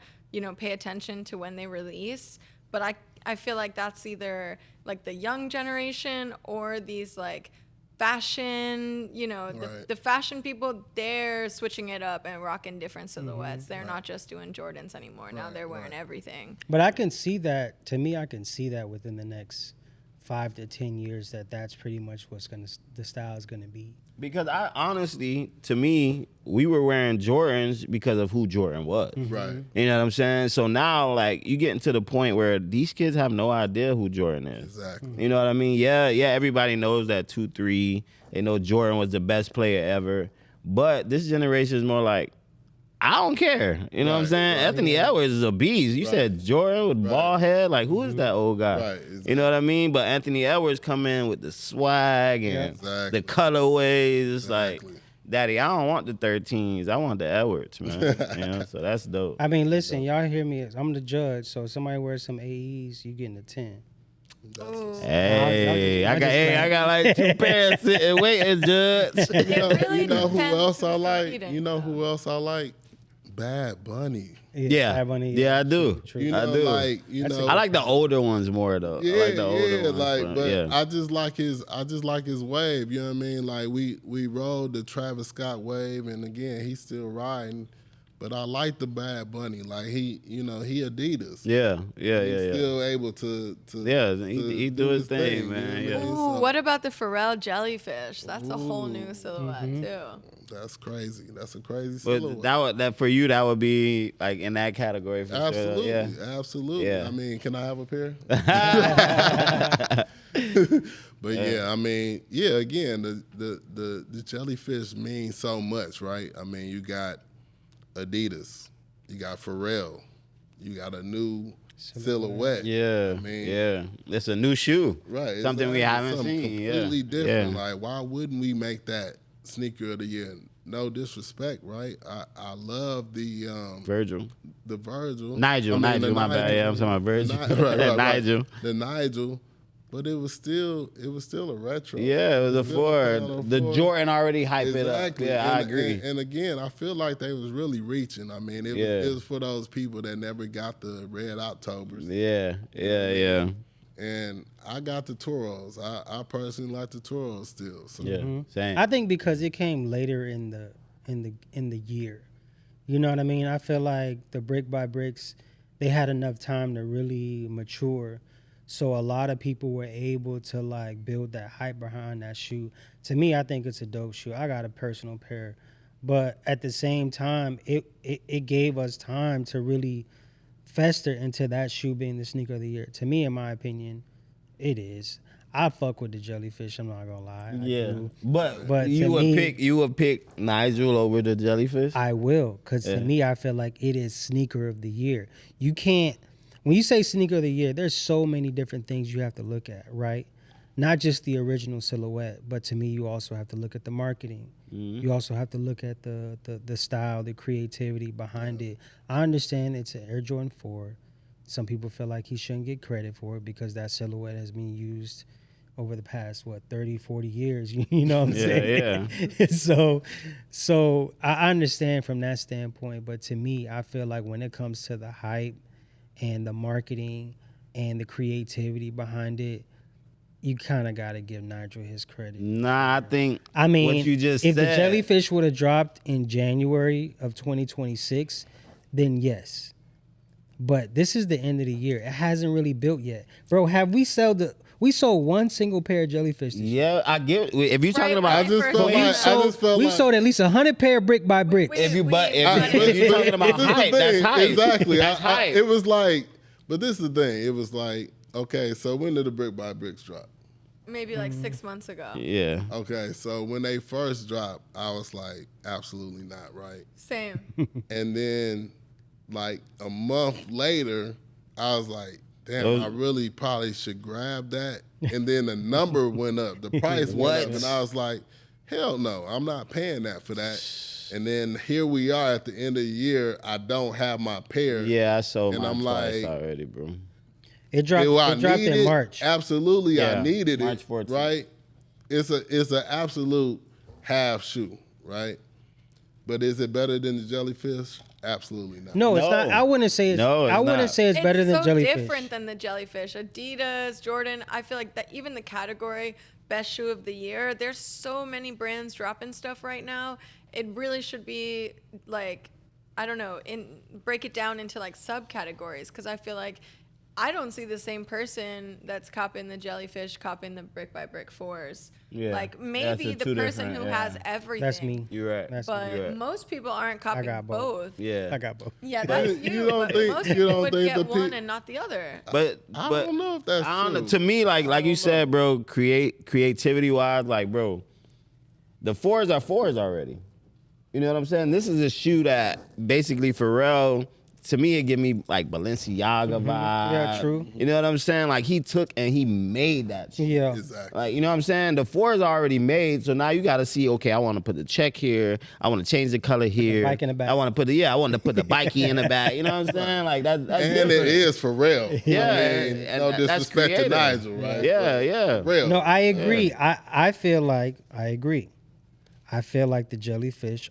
[SPEAKER 4] pay attention to when they release. But I feel like that's either like the young generation or these like fashion,
[SPEAKER 5] Right.
[SPEAKER 4] the fashion people, they're switching it up and rocking different silhouettes. They're not just doing Jordans anymore. Now they're wearing everything.
[SPEAKER 3] But I can see that. To me, I can see that within the next 5 to 10 years that's pretty much the style is gonna be.
[SPEAKER 2] Because I honestly, to me, we were wearing Jordans because of who Jordan was.
[SPEAKER 5] Right.
[SPEAKER 2] You know what I'm saying? So now, like, you getting to the point where these kids have no idea who Jordan is.
[SPEAKER 5] Exactly.
[SPEAKER 2] You know what I mean? Yeah, everybody knows that 2-3. They know Jordan was the best player ever. But this generation is more like, I don't care. You know what I'm
[SPEAKER 5] Right,
[SPEAKER 2] saying?
[SPEAKER 5] right.
[SPEAKER 2] Anthony Edwards is a beast. You said Jordan with bald head. Like, who is that old guy?
[SPEAKER 5] Right,
[SPEAKER 2] You know what I mean? But Anthony Edwards come in with the swag and
[SPEAKER 5] Exactly.
[SPEAKER 2] the colorways. It's like,
[SPEAKER 5] Exactly.
[SPEAKER 2] Daddy, I don't want the 13s. I want the Edwards, man. You know, so that's dope.
[SPEAKER 3] I mean, listen, y'all hear me. I'm the judge, so if somebody wears some AEs, you getting a 10.
[SPEAKER 2] Hey,
[SPEAKER 3] I'm just
[SPEAKER 2] I got like 2 pairs sitting waiting, Judge.
[SPEAKER 5] You know who
[SPEAKER 4] depends
[SPEAKER 5] else I
[SPEAKER 4] who's
[SPEAKER 5] like?
[SPEAKER 4] competing,
[SPEAKER 5] You know who else I like? Bad Bunny.
[SPEAKER 2] Yeah,
[SPEAKER 3] Bad Bunny,
[SPEAKER 2] yeah, I do.
[SPEAKER 3] true.
[SPEAKER 5] You know,
[SPEAKER 2] I do.
[SPEAKER 5] like
[SPEAKER 2] I like the older ones more though.
[SPEAKER 5] Yeah,
[SPEAKER 2] I like the older ones.
[SPEAKER 5] like, but
[SPEAKER 2] yeah.
[SPEAKER 5] I just like his wave. You know what I mean? Like we rode the Travis Scott wave, and again, he's still riding. But I like the Bad Bunny. Like he Adidas.
[SPEAKER 2] yeah.
[SPEAKER 5] He's still able to
[SPEAKER 2] Yeah, he do his thing, man.
[SPEAKER 5] you know
[SPEAKER 2] Yeah.
[SPEAKER 5] what I mean?
[SPEAKER 4] Ooh,
[SPEAKER 5] So
[SPEAKER 4] what about the Pharrell jellyfish? That's a whole new silhouette too.
[SPEAKER 5] that's crazy. That's a crazy
[SPEAKER 2] But
[SPEAKER 5] silhouette.
[SPEAKER 2] that for you, that would be like in that category for
[SPEAKER 5] Absolutely,
[SPEAKER 2] sure. Yeah.
[SPEAKER 5] absolutely.
[SPEAKER 2] Yeah.
[SPEAKER 5] I mean, can I have a pair? But yeah, I mean, yeah. Again, the jellyfish means so much, right? I mean, you got Adidas, you got Pharrell, you got a new silhouette.
[SPEAKER 2] Yeah,
[SPEAKER 5] I mean,
[SPEAKER 2] yeah. It's a new shoe.
[SPEAKER 5] right.
[SPEAKER 2] Something we haven't
[SPEAKER 5] something
[SPEAKER 2] seen.
[SPEAKER 5] completely
[SPEAKER 2] Yeah.
[SPEAKER 5] different.
[SPEAKER 2] Yeah.
[SPEAKER 5] Like, why wouldn't we make that sneaker of the year? No disrespect, right? I love the
[SPEAKER 2] Virgil.
[SPEAKER 5] Virgil.
[SPEAKER 2] Nigel,
[SPEAKER 5] I mean, the
[SPEAKER 2] my bad. Yeah, I'm talking about Virgil.
[SPEAKER 5] Right.
[SPEAKER 2] Nigel.
[SPEAKER 5] The Nigel. But it was still a retro.
[SPEAKER 2] Yeah, it was a
[SPEAKER 5] Still
[SPEAKER 2] Ford.
[SPEAKER 5] on a
[SPEAKER 2] The
[SPEAKER 5] Ford.
[SPEAKER 2] Jordan already hype it up.
[SPEAKER 5] Exactly.
[SPEAKER 2] Yeah, I
[SPEAKER 5] And-
[SPEAKER 2] agree.
[SPEAKER 5] And again, I feel like they was really reaching. I mean, it was for those people that never got the red Octobers.
[SPEAKER 2] Yeah.
[SPEAKER 5] And I got the Toros. I personally like the Toros still. So
[SPEAKER 2] Yeah, same.
[SPEAKER 3] I think because it came later in the year. You know what I mean? I feel like the brick by bricks, they had enough time to really mature. So a lot of people were able to like build that hype behind that shoe. To me, I think it's a dope shoe. I got a personal pair. But at the same time, it gave us time to really fester into that shoe being the sneaker of the year. To me, in my opinion, it is. I fuck with the jellyfish. I'm not gonna lie. I do.
[SPEAKER 2] but
[SPEAKER 3] to me-
[SPEAKER 2] you would pick Nigel over the jellyfish.
[SPEAKER 3] I will, because to me, I feel like it is sneaker of the year. You can't, when you say sneaker of the year, there's so many different things you have to look at, right? Not just the original silhouette, but to me, you also have to look at the marketing. You also have to look at the style, the creativity behind it. I understand it's an Air Jordan 4. Some people feel like he shouldn't get credit for it because that silhouette has been used over the past 30, 40 years. You know what I'm saying?
[SPEAKER 2] Yeah.
[SPEAKER 3] So I understand from that standpoint, but to me, I feel like when it comes to the hype and the marketing and the creativity behind it, you kind of got to give Nigel his credit.
[SPEAKER 2] Nah, I think.
[SPEAKER 3] I mean,
[SPEAKER 2] what you just
[SPEAKER 3] if
[SPEAKER 2] said,
[SPEAKER 3] the jellyfish would have dropped in January of 2026, then yes. But this is the end of the year. It hasn't really built yet, bro. Have we sold one single pair of jellyfish this year?
[SPEAKER 2] Yeah, I get. If you're talking about,
[SPEAKER 5] I just felt
[SPEAKER 3] We've
[SPEAKER 5] like
[SPEAKER 3] sold at least 100 pair brick by brick.
[SPEAKER 2] if you're
[SPEAKER 5] but
[SPEAKER 2] talking about
[SPEAKER 5] this is the
[SPEAKER 2] hype, that's
[SPEAKER 5] thing.
[SPEAKER 2] hype.
[SPEAKER 5] Exactly.
[SPEAKER 2] That's hype.
[SPEAKER 5] It was like, but this is the thing. It was like, okay, so when did the brick by bricks drop?
[SPEAKER 4] Maybe like 6 months ago.
[SPEAKER 2] Yeah.
[SPEAKER 5] Okay, so when they first dropped, I was like, absolutely not, right?
[SPEAKER 4] Same.
[SPEAKER 5] And then, like a month later, I was like, damn,
[SPEAKER 2] Those-
[SPEAKER 5] I really probably should grab that. And then the number went up, the price went up, and I was like, hell no, I'm not paying that for that. And then here we are at the end of the year, I don't have my pair.
[SPEAKER 2] Yeah, I sold
[SPEAKER 5] And
[SPEAKER 2] my
[SPEAKER 5] I'm
[SPEAKER 2] twice
[SPEAKER 5] like-
[SPEAKER 2] already, bro.
[SPEAKER 3] It dropped.
[SPEAKER 5] Do I
[SPEAKER 3] It dropped
[SPEAKER 5] need
[SPEAKER 3] in
[SPEAKER 5] it?
[SPEAKER 3] March.
[SPEAKER 5] Absolutely,
[SPEAKER 2] Yeah,
[SPEAKER 5] I needed
[SPEAKER 2] March
[SPEAKER 5] it.
[SPEAKER 2] 14th.
[SPEAKER 5] Right? It's an absolute half shoe, right? But is it better than the jellyfish? Absolutely not.
[SPEAKER 3] No, it's
[SPEAKER 2] No.
[SPEAKER 3] not. I wouldn't say it's.
[SPEAKER 2] No, it's
[SPEAKER 3] I wouldn't
[SPEAKER 2] not.
[SPEAKER 3] say it's better than
[SPEAKER 4] so
[SPEAKER 3] jellyfish.
[SPEAKER 4] different than the jellyfish. Adidas, Jordan. I feel like that even the category best shoe of the year. There's so many brands dropping stuff right now. It really should be like, I don't know, break it down into like subcategories, because I feel like I don't see the same person that's copping the jellyfish, copping the brick by brick 4s.
[SPEAKER 2] Yeah,
[SPEAKER 4] Like
[SPEAKER 2] that's
[SPEAKER 4] maybe
[SPEAKER 2] the
[SPEAKER 4] the
[SPEAKER 2] two
[SPEAKER 4] person
[SPEAKER 2] different,
[SPEAKER 4] who
[SPEAKER 2] yeah.
[SPEAKER 4] has everything.
[SPEAKER 3] That's me.
[SPEAKER 2] You're right.
[SPEAKER 3] That's
[SPEAKER 4] But
[SPEAKER 2] You're right.
[SPEAKER 4] most people aren't copying
[SPEAKER 3] got
[SPEAKER 4] both.
[SPEAKER 3] both.
[SPEAKER 2] Yeah.
[SPEAKER 3] I got both.
[SPEAKER 4] Yeah,
[SPEAKER 5] But
[SPEAKER 4] that's
[SPEAKER 5] you
[SPEAKER 4] you.
[SPEAKER 5] don't
[SPEAKER 4] But
[SPEAKER 5] think-
[SPEAKER 4] most
[SPEAKER 5] you
[SPEAKER 4] people
[SPEAKER 5] don't
[SPEAKER 4] would
[SPEAKER 5] think
[SPEAKER 4] get
[SPEAKER 5] the
[SPEAKER 4] one
[SPEAKER 5] pe-
[SPEAKER 4] and not the other.
[SPEAKER 2] But
[SPEAKER 5] I
[SPEAKER 2] but
[SPEAKER 5] don't know if that's
[SPEAKER 2] I don't know.
[SPEAKER 5] true.
[SPEAKER 2] To me, like you said, bro, creativity wise, like, bro, the 4s are 4s already. You know what I'm saying? This is a shoe that basically Pharrell, to me, it give me like Balenciaga vibe.
[SPEAKER 3] Yeah, true.
[SPEAKER 2] You know what I'm saying? Like he took and he made that shit.
[SPEAKER 3] Yeah.
[SPEAKER 5] Exactly.
[SPEAKER 2] Like, you know what I'm saying? The 4s are already made, so now you got to see, okay, I want to put the check here. I want to change the color here.
[SPEAKER 3] bike in the back.
[SPEAKER 2] I want to put I want to put the bikey in the back. You know what I'm saying? Like that's
[SPEAKER 5] And
[SPEAKER 2] different.
[SPEAKER 5] it is for real.
[SPEAKER 2] Yeah,
[SPEAKER 5] I mean,
[SPEAKER 2] and
[SPEAKER 5] no
[SPEAKER 2] that's
[SPEAKER 5] disrespect to
[SPEAKER 2] creative.
[SPEAKER 5] Nigel, right?
[SPEAKER 2] Yeah, yeah.
[SPEAKER 5] Real.
[SPEAKER 3] No, I agree. I feel like I agree. I feel like the jellyfish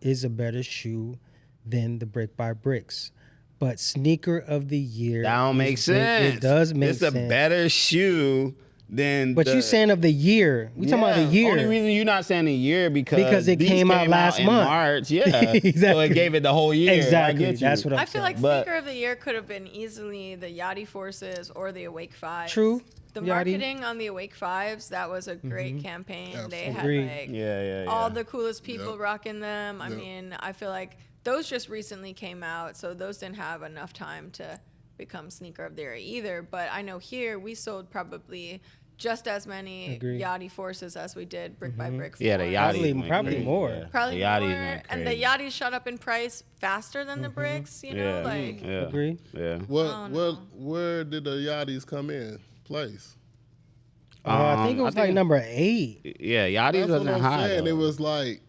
[SPEAKER 3] is a better shoe than the brick by bricks. But sneaker of the year.
[SPEAKER 2] That don't make sense.
[SPEAKER 3] It does make sense.
[SPEAKER 2] It's a better shoe than.
[SPEAKER 3] But you saying of the year. We talking about the year.
[SPEAKER 2] Only reason you're not saying the year because
[SPEAKER 3] it
[SPEAKER 2] these
[SPEAKER 3] came out last
[SPEAKER 2] in
[SPEAKER 3] month.
[SPEAKER 2] March. Yeah, So
[SPEAKER 3] Exactly.
[SPEAKER 2] it gave it the whole year.
[SPEAKER 3] Exactly.
[SPEAKER 2] I get you.
[SPEAKER 3] That's what I'm
[SPEAKER 4] I feel
[SPEAKER 3] saying.
[SPEAKER 4] like
[SPEAKER 2] But-
[SPEAKER 4] sneaker of the year could have been easily the Yachty Forces or the Awake Fives.
[SPEAKER 3] True.
[SPEAKER 4] The
[SPEAKER 3] Yachty.
[SPEAKER 4] marketing on the Awake Fives, that was a great campaign. They had
[SPEAKER 3] Agreed.
[SPEAKER 4] like
[SPEAKER 2] Yeah.
[SPEAKER 4] all the coolest people
[SPEAKER 5] Yep.
[SPEAKER 4] rocking them. I
[SPEAKER 5] Yep.
[SPEAKER 4] mean, I feel like those just recently came out, so those didn't have enough time to become sneaker of the year either. But I know here we sold probably just as many
[SPEAKER 3] Agreed.
[SPEAKER 4] Yachty Forces as we did brick by brick.
[SPEAKER 2] Yeah, the
[SPEAKER 4] 4s.
[SPEAKER 2] Yachty
[SPEAKER 3] Probably more.
[SPEAKER 4] Probably
[SPEAKER 2] the Yachty's
[SPEAKER 4] more,
[SPEAKER 2] went
[SPEAKER 4] and the
[SPEAKER 2] crazy.
[SPEAKER 4] Yachty shot up in price faster than the bricks. You know,
[SPEAKER 2] Yeah,
[SPEAKER 4] like
[SPEAKER 2] yeah,
[SPEAKER 3] Agree.
[SPEAKER 2] yeah.
[SPEAKER 5] Where did the Yachties come in place?
[SPEAKER 3] I think it was like number 8.
[SPEAKER 2] Yeah, Yachty's
[SPEAKER 5] That's what
[SPEAKER 2] wasn't
[SPEAKER 5] I'm
[SPEAKER 2] high.
[SPEAKER 5] saying.
[SPEAKER 2] though.
[SPEAKER 5] It was like,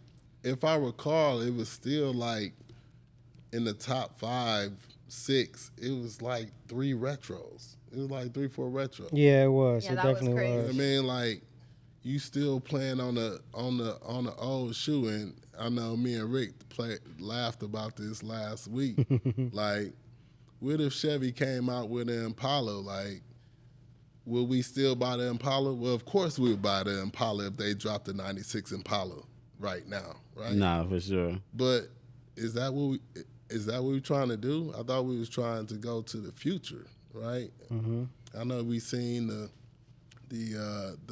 [SPEAKER 5] if I recall, it was still like in the top 5, 6. It was like 3 retros. It was like 3, 4 retros.
[SPEAKER 3] Yeah, it was.
[SPEAKER 4] Yeah,
[SPEAKER 3] It
[SPEAKER 4] that was
[SPEAKER 3] definitely
[SPEAKER 4] crazy.
[SPEAKER 5] I
[SPEAKER 3] was.
[SPEAKER 5] mean, like, you still playing on the old shoe, and I know me and Rick laughed about this last week. Like, what if Chevy came out with an Impala? Like, will we still buy the Impala? Well, of course we would buy the Impala if they dropped the '96 Impala right now, right?
[SPEAKER 2] Nah, for sure.
[SPEAKER 5] But is that what we're trying to do? I thought we was trying to go to the future, right? Mm-hmm. I know we seen the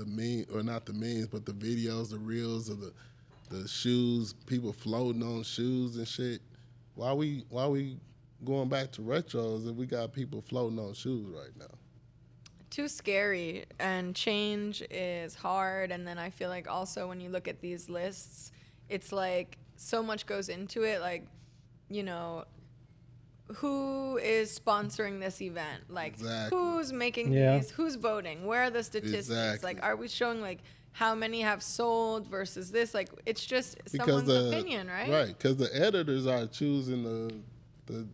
[SPEAKER 5] meme, or not the memes, but the videos, the reels of the shoes, people floating on shoes and shit. Why we going back to retros if we got people floating on shoes right now?
[SPEAKER 4] too scary, and change is hard. And then I feel like also when you look at these lists, it's like so much goes into it, like, you know, who is sponsoring this event, like who's making these, who's voting, where are the statistics, like are we showing like how many have sold versus this, like it's just someone's opinion, right,
[SPEAKER 5] because the editors are choosing the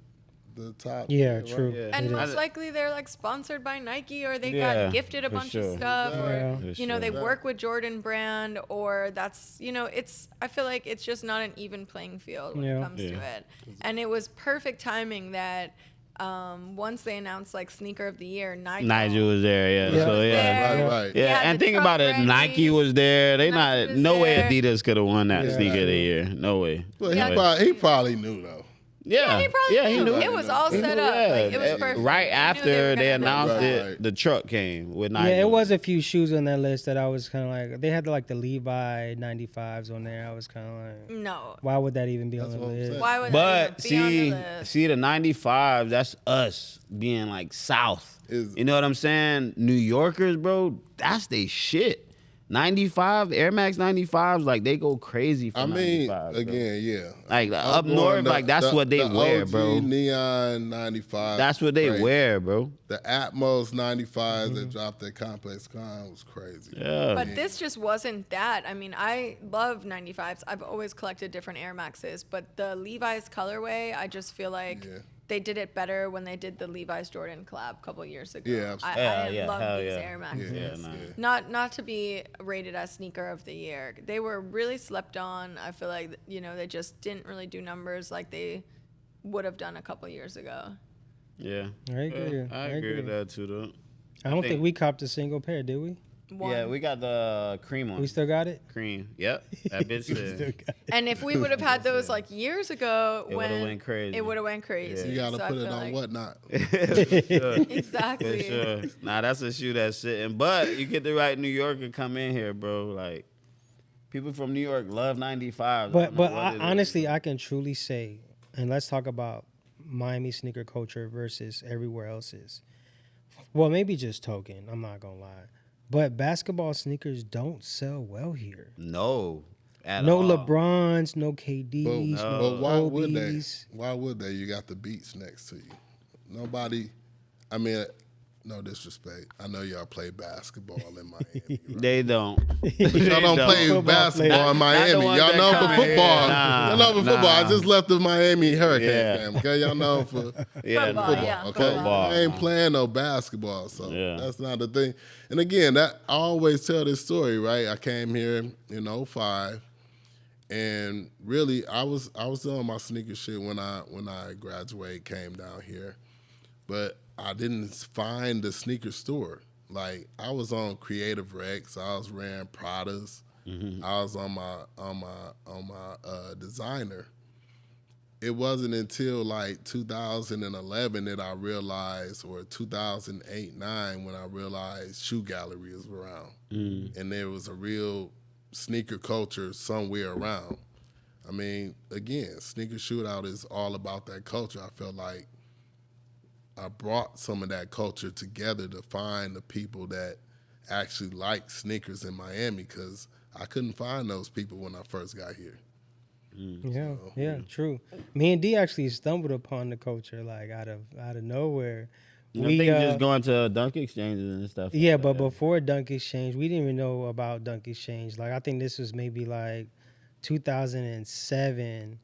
[SPEAKER 5] top.
[SPEAKER 3] Yeah, true. Yeah.
[SPEAKER 4] And most likely they're like sponsored by Nike, or they got gifted a bunch of stuff, or you know, they work with Jordan Brand, or that's, you know, I feel like it's just not an even playing field when it comes to it. And it was perfect timing that once they announced like Sneaker of the Year,
[SPEAKER 2] Nigel was there, So
[SPEAKER 5] Right.
[SPEAKER 2] Yeah, and think about it, Nike was there. No way Adidas could have won that Sneaker of the Year. No way.
[SPEAKER 5] Well, he probably knew though.
[SPEAKER 2] Yeah,
[SPEAKER 4] he knew. It was all set up. Like, it was perfect.
[SPEAKER 2] Right after they announced it, the truck came with Nike.
[SPEAKER 3] Yeah, it was a few shoes on that list that I was kind of like, they had like the Levi 95s on there. I was kind of like,
[SPEAKER 4] no.
[SPEAKER 3] Why would that even be on the list?
[SPEAKER 4] Why would that even be on the list?
[SPEAKER 2] See the 95s, that's us being like South. You know what I'm saying? New Yorkers, bro, that's they shit. 95 Air Max 95s, like they go crazy for 95s.
[SPEAKER 5] Again,
[SPEAKER 2] like up north, like that's what they wear,
[SPEAKER 5] OG
[SPEAKER 2] bro.
[SPEAKER 5] Neon 95.
[SPEAKER 2] That's what they wear, bro.
[SPEAKER 5] The Atmos 95s that dropped at Complex Con was crazy.
[SPEAKER 2] Yeah.
[SPEAKER 4] But this just wasn't that. I mean, I love 95s. I've always collected different Air Maxes, but the Levi's colorway, I just feel like they did it better when they did the Levi's Jordan collab a couple years ago.
[SPEAKER 5] Yeah,
[SPEAKER 4] I love these Air Maxes. Not to be rated as Sneaker of the Year. They were really slept on. I feel like, you know, they just didn't really do numbers like they would have done a couple years ago.
[SPEAKER 2] Yeah.
[SPEAKER 3] I agree.
[SPEAKER 2] I agree with that too, though.
[SPEAKER 3] I don't think we copped a single pair, did we?
[SPEAKER 2] Yeah, we got the cream one.
[SPEAKER 3] We still got it?
[SPEAKER 2] Cream. Yep. That bitch said.
[SPEAKER 4] And if we would have had those like years ago,
[SPEAKER 2] it would have went crazy.
[SPEAKER 4] It would have went crazy.
[SPEAKER 5] You gotta put it on Whatnot.
[SPEAKER 4] Exactly.
[SPEAKER 2] For sure. Nah, that's a shoe that's sitting. But you get the right New Yorker come in here, bro. Like, people from New York love 95s.
[SPEAKER 3] But honestly, I can truly say, and let's talk about Miami sneaker culture versus everywhere else's. Well, maybe just token. I'm not gonna lie. But basketball sneakers don't sell well here.
[SPEAKER 2] No.
[SPEAKER 3] No LeBrons, no KDs,
[SPEAKER 5] but why
[SPEAKER 3] Kobe's.
[SPEAKER 5] would they? Why would they? You got the Beats next to you. Nobody, I mean, no disrespect. I know y'all play basketball in Miami. Right?
[SPEAKER 2] They don't.
[SPEAKER 5] Y'all don't play basketball in Miami. Y'all know for football. Y'all know for football. I just left the Miami Hurricane fam. Okay, y'all know for football. Okay,
[SPEAKER 2] Football.
[SPEAKER 5] I ain't playing no basketball, so that's not the thing. And again, that I always tell this story, right? I came here in 2005, and really I was doing my sneaker shit when I graduated, came down here, but I didn't find the sneaker store. Like, I was on Creative Rex, I was wearing Pradas, I was on my designer. It wasn't until like 2011 that I realized, or 2008-9, when I realized Shoe Gallery was around, and there was a real sneaker culture somewhere around. I mean, again, Sneaker Shootout is all about that culture. I felt like I brought some of that culture together to find the people that actually like sneakers in Miami, because I couldn't find those people when I first got here.
[SPEAKER 3] True. Me and D actually stumbled upon the culture like out of nowhere.
[SPEAKER 2] I think just going to Dunk Exchanges and stuff.
[SPEAKER 3] Yeah, but before Dunk Exchange, we didn't even know about Dunk Exchange. Like, I think this was maybe like 2007.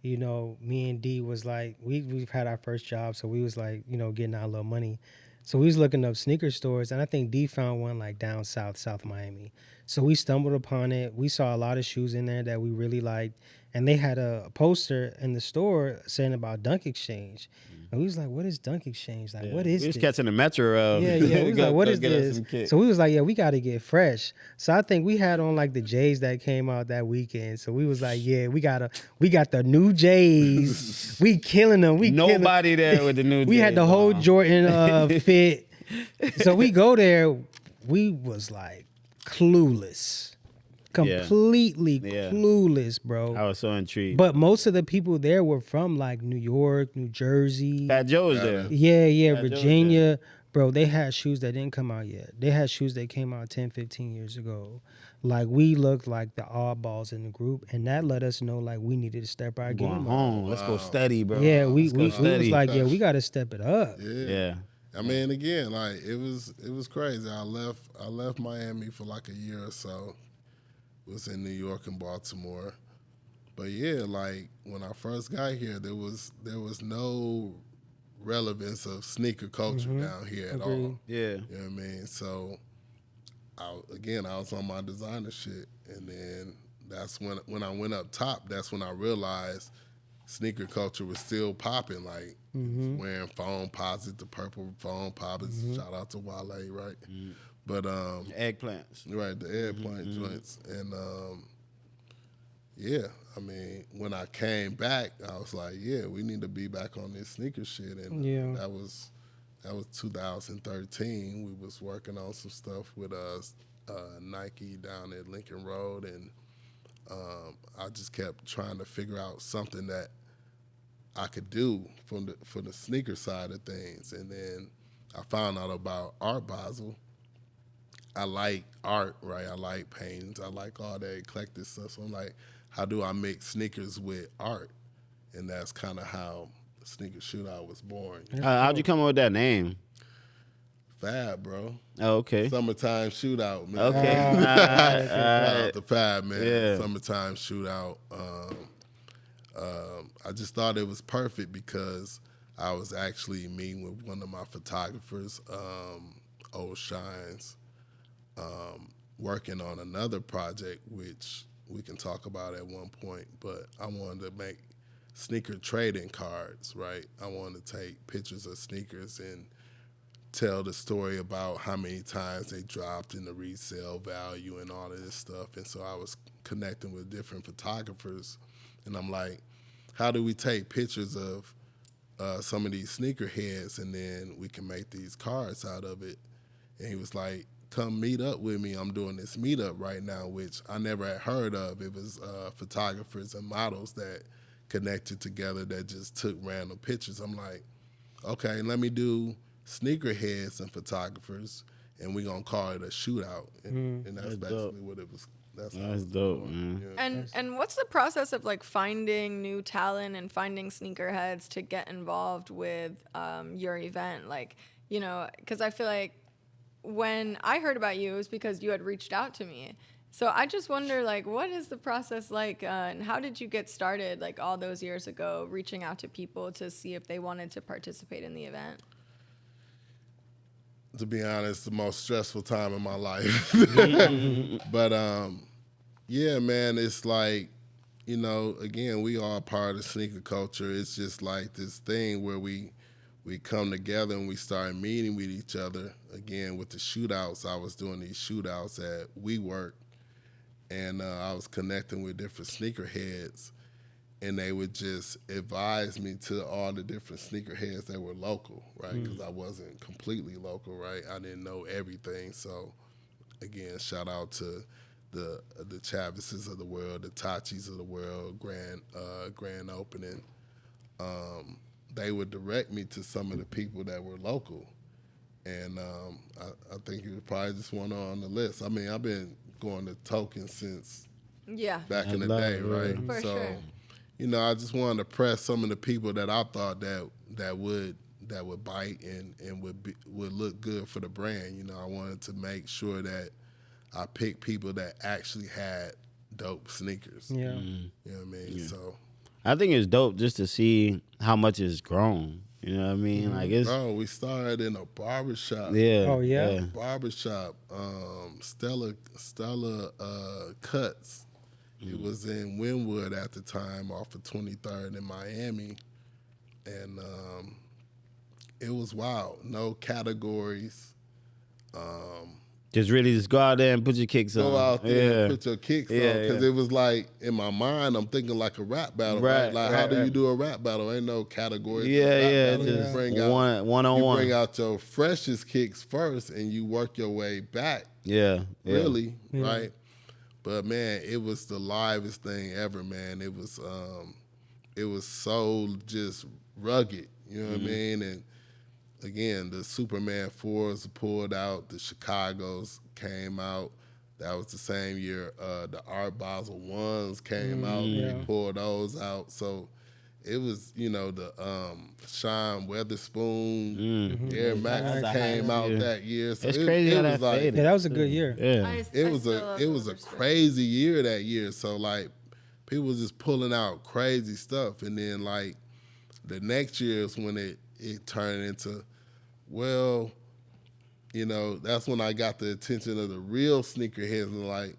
[SPEAKER 3] You know, me and D was like, we've had our first job, so we was like, you know, getting our little money. So we was looking up sneaker stores, and I think D found one like down South Miami. So we stumbled upon it. We saw a lot of shoes in there that we really liked, and they had a poster in the store saying about Dunk Exchange. And we was like, what is Dunk Exchange? Like, what is this?
[SPEAKER 2] We was catching the Metro.
[SPEAKER 3] Yeah. We was like, what is this? So we was like, we got to get fresh. So I think we had on like the J's that came out that weekend. So we was like, we got the new J's. We killing them.
[SPEAKER 2] Nobody there with the new J's.
[SPEAKER 3] We had the whole Jordan fit. So we go there. We was like clueless. Completely clueless, bro.
[SPEAKER 2] I was so intrigued.
[SPEAKER 3] But most of the people there were from like New York, New Jersey.
[SPEAKER 2] Fat Joe was there.
[SPEAKER 3] Yeah, Virginia. bro, they had shoes that didn't come out yet. They had shoes that came out 10, 15 years ago. Like, we looked like the oddballs in the group, and that let us know, like, we needed to step our
[SPEAKER 2] Going
[SPEAKER 3] game up.
[SPEAKER 2] home. Let's go steady, bro.
[SPEAKER 3] Yeah, we
[SPEAKER 2] Let's go
[SPEAKER 3] was
[SPEAKER 2] steady.
[SPEAKER 3] like, yeah, we got to step it up.
[SPEAKER 2] Yeah.
[SPEAKER 5] I mean, again, like it was crazy. I left Miami for like a year or so. Was in New York and Baltimore. But yeah, like when I first got here, there was no relevance of sneaker culture down here at all.
[SPEAKER 2] Yeah.
[SPEAKER 5] You know what I mean? So I was on my designer shit, and then that's when I went up top. That's when I realized sneaker culture was still popping. Like wearing foam posits, the purple foam posits. Shout out to Wale, right? But
[SPEAKER 2] Eggplants.
[SPEAKER 5] right, the eggplant joints, and yeah. I mean, when I came back, I was like, yeah, we need to be back on this sneaker shit, and that was 2013. We was working on some stuff with Nike down at Lincoln Road, and I just kept trying to figure out something that I could do for the sneaker side of things. And then I found out about Art Basel. I like art, right? I like paintings. I like all that eclectic stuff. So I'm like, how do I mix sneakers with art? And that's kind of how Sneaker Shootout was born.
[SPEAKER 2] How'd you come up with that name?
[SPEAKER 5] Fab, bro.
[SPEAKER 2] Oh, okay.
[SPEAKER 5] Summertime Shootout, man.
[SPEAKER 2] Okay.
[SPEAKER 5] Shout out to Fab, man.
[SPEAKER 2] Yeah.
[SPEAKER 5] Summertime Shootout. I just thought it was perfect because I was actually meeting with one of my photographers, Old Shines, working on another project, which we can talk about at one point. But I wanted to make sneaker trading cards, right? I wanted to take pictures of sneakers and tell the story about how many times they dropped in the resale value and all of this stuff. And so I was connecting with different photographers, and I'm like, how do we take pictures of some of these sneakerheads and then we can make these cards out of it? And he was like, come meet up with me. I'm doing this meetup right now, which I never had heard of. It was photographers and models that connected together that just took random pictures. I'm like, okay, let me do sneakerheads and photographers, and we're going to call it a shootout. And that's basically
[SPEAKER 2] dope.
[SPEAKER 5] What it was. That's
[SPEAKER 2] dope, man.
[SPEAKER 5] Yeah.
[SPEAKER 4] And what's the process of like finding new talent and finding sneakerheads to get involved with your event? Like, you know, because I feel like when I heard about you, it was because you had reached out to me. So I just wonder, like, what is the process like, and how did you get started, like, all those years ago, reaching out to people to see if they wanted to participate in the event?
[SPEAKER 5] To be honest, the most stressful time in my life. But yeah, man, it's like, you know, again, we are part of sneaker culture. It's just like this thing where we come together and we start meeting with each other. Again, with the shootouts, I was doing these shootouts at WeWork, and I was connecting with different sneakerheads, and they would just advise me to all the different sneakerheads that were local, right? Because I wasn't completely local, right? I didn't know everything. So, again, shout out to the Chavises of the world, the Tachis of the world, grand opening. They would direct me to some of the people that were local. And I think it was probably just one on the list. I mean, I've been going to Token since back in the day, right?
[SPEAKER 4] For
[SPEAKER 5] so,
[SPEAKER 4] sure.
[SPEAKER 5] you know, I just wanted to press some of the people that I thought that would bite and would look good for the brand. You know, I wanted to make sure that I picked people that actually had dope sneakers.
[SPEAKER 3] Yeah.
[SPEAKER 5] You know what I mean?
[SPEAKER 2] Yeah.
[SPEAKER 5] So,
[SPEAKER 2] I think it's dope just to see how much it's grown. You know what I mean? Like it's
[SPEAKER 5] bro, we started in a barbershop.
[SPEAKER 2] yeah.
[SPEAKER 3] Oh, yeah?
[SPEAKER 5] Barbershop, Stella Cuts. It was in Wynwood at the time, off of 23rd in Miami, and it was wild. No categories.
[SPEAKER 2] Just go out there and put your kicks on.
[SPEAKER 5] Go out there and
[SPEAKER 2] Yeah.
[SPEAKER 5] put your kicks on,
[SPEAKER 2] Yeah,
[SPEAKER 5] because
[SPEAKER 2] yeah.
[SPEAKER 5] it was like, in my mind, I'm thinking like a rap battle, right? Like, how do you do a rap battle? Ain't no categories. for a
[SPEAKER 2] Yeah,
[SPEAKER 5] rap
[SPEAKER 2] yeah,
[SPEAKER 5] battle. You
[SPEAKER 2] just
[SPEAKER 5] bring out-
[SPEAKER 2] one on
[SPEAKER 5] You
[SPEAKER 2] one.
[SPEAKER 5] bring out your freshest kicks first, and you work your way back.
[SPEAKER 2] Yeah, yeah.
[SPEAKER 5] Really, right? But man, it was the livest thing ever, man. It was so just rugged, you know what I mean? And again, the Superman 4s pulled out, the Chicagos came out. That was the same year the Art Basel 1s came out.
[SPEAKER 3] Yeah.
[SPEAKER 5] They pulled those out. So it was, the Sean Weatherspoon, Air Max
[SPEAKER 2] That's a
[SPEAKER 5] came
[SPEAKER 2] hype
[SPEAKER 5] out
[SPEAKER 2] year.
[SPEAKER 5] that year. So
[SPEAKER 2] It's crazy how
[SPEAKER 5] was
[SPEAKER 2] that
[SPEAKER 5] like,
[SPEAKER 2] faded.
[SPEAKER 3] Yeah, that was a good year.
[SPEAKER 2] Yeah.
[SPEAKER 5] it was a crazy year that year. So like people was just pulling out crazy stuff, and then like the next year is when it turned into, well, that's when I got the attention of the real sneakerheads, and like,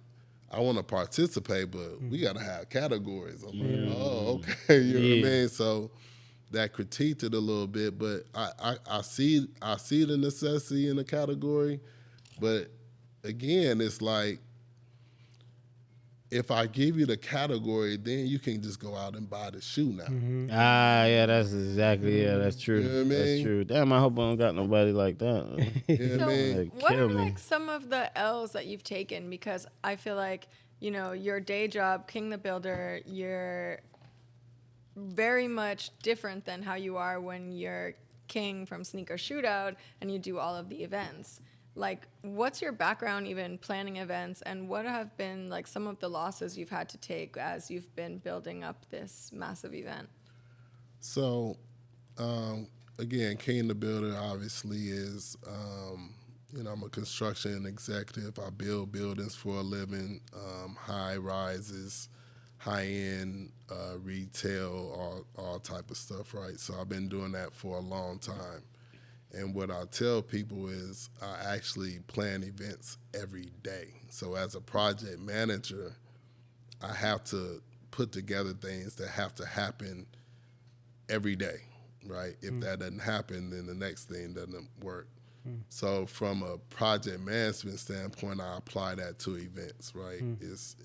[SPEAKER 5] I want to participate, but we got to have categories. I'm like, oh, okay, you know what I mean? So that critiqued it a little bit, but I see the necessity in the category, but again, it's like, if I give you the category, then you can just go out and buy the shoe now.
[SPEAKER 2] Yeah, that's exactly, that's true.
[SPEAKER 5] You know what I
[SPEAKER 2] That's
[SPEAKER 5] mean?
[SPEAKER 2] true. Damn, I hope I don't got nobody like that.
[SPEAKER 5] You know what I mean?
[SPEAKER 2] Like,
[SPEAKER 4] What
[SPEAKER 2] kill
[SPEAKER 4] are
[SPEAKER 2] me.
[SPEAKER 4] like some of the L's that you've taken? Because I feel like, your day job, King the Builder, you're very much different than how you are when you're King from Sneaker Shootout and you do all of the events. Like, what's your background even planning events, and what have been like some of the losses you've had to take as you've been building up this massive event?
[SPEAKER 5] So, again, King the Builder obviously is, I'm a construction executive. I build buildings for a living, high rises, high end retail, all type of stuff, right? So I've been doing that for a long time. And what I tell people is I actually plan events every day. So as a project manager, I have to put together things that have to happen every day, right? If that doesn't happen, then the next thing doesn't work. So from a project management standpoint, I apply that to events, right? It's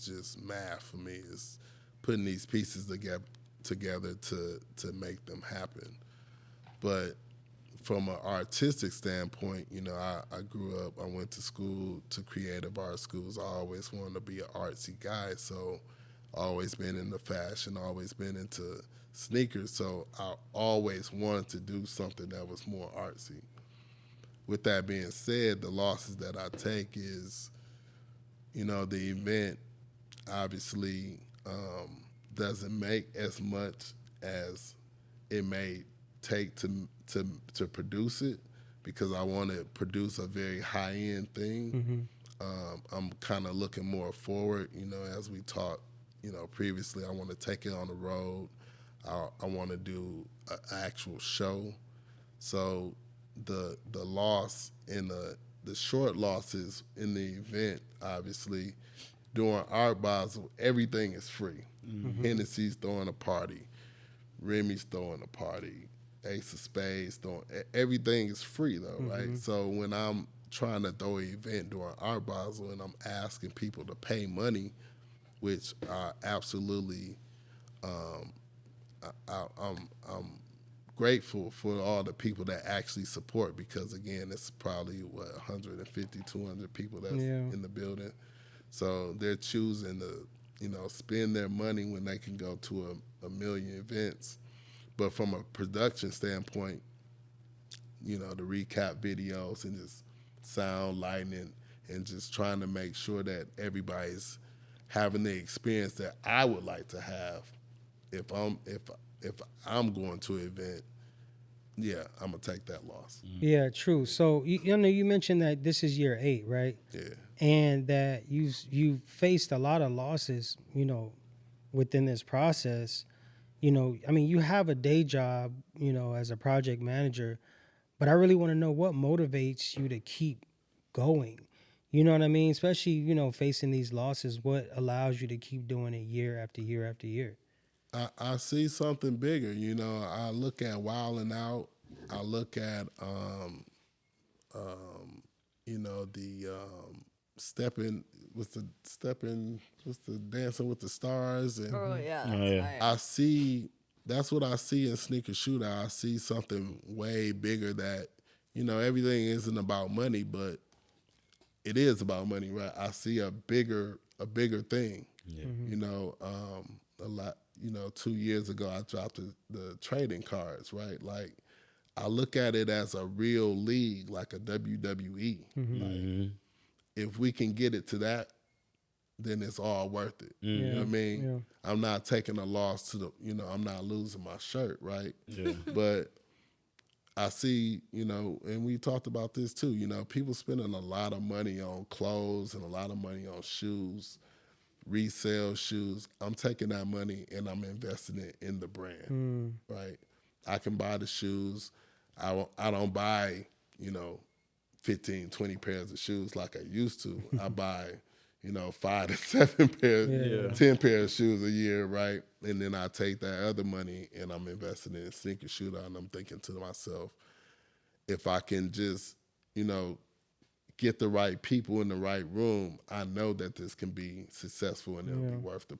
[SPEAKER 5] just math for me. It's putting these pieces together to make them happen. But from an artistic standpoint, I grew up, I went to school to creative art schools. I always wanted to be an artsy guy, so always been into fashion, always been into sneakers, so I always wanted to do something that was more artsy. With that being said, the losses that I take is, the event obviously doesn't make as much as it may take to produce it, because I want to produce a very high end thing. I'm kind of looking more forward, as we talked, previously. I want to take it on the road. I want to do an actual show. So the loss in the short losses in the event, obviously, during Art Basel, everything is free. Hennessy's throwing a party, Remy's throwing a party, Ace of Spades everything is free though, right? So when I'm trying to throw an event during Art Basel and I'm asking people to pay money, which I absolutely, I'm grateful for all the people that actually support, because again, it's probably 150, 200 people that's in the building. So they're choosing to, spend their money when they can go to a million events. But from a production standpoint, the recap videos and just sound, lighting, and just trying to make sure that everybody's having the experience that I would like to have if I'm going to an event. Yeah, I'm gonna take that loss.
[SPEAKER 3] Yeah, true. So you mentioned that this is year 8, right?
[SPEAKER 5] Yeah.
[SPEAKER 3] And that you faced a lot of losses, within this process. You have a day job, as a project manager, but I really want to know what motivates you to keep going. You know what I mean? Especially, facing these losses, what allows you to keep doing it year after year after year?
[SPEAKER 5] I see something bigger. I look at Wildin' Out. I look at, the stepping with the Dancing with the Stars, and I see. That's what I see in Sneaker Shootout. I see something way bigger that, everything isn't about money, but it is about money, right? I see a bigger thing. A lot. 2 years ago, I dropped the trading cards, right? Like, I look at it as a real league, like a WWE. Like, if we can get it to that, then it's all worth it. You know what I mean?
[SPEAKER 3] Yeah.
[SPEAKER 5] I'm not taking a loss to I'm not losing my shirt, right?
[SPEAKER 2] Yeah.
[SPEAKER 5] But I see, and we talked about this too, people spending a lot of money on clothes and a lot of money on shoes, resale shoes. I'm taking that money and I'm investing it in the brand, right? I can buy the shoes. I don't buy, 15, 20 pairs of shoes like I used to. I buy, 5 to 7 pairs, 10 pairs of shoes a year, right? And then I take that other money and I'm investing in Sneaker Shootout, and I'm thinking to myself, if I can just, get the right people in the right room, I know that this can be successful and it'll be worth the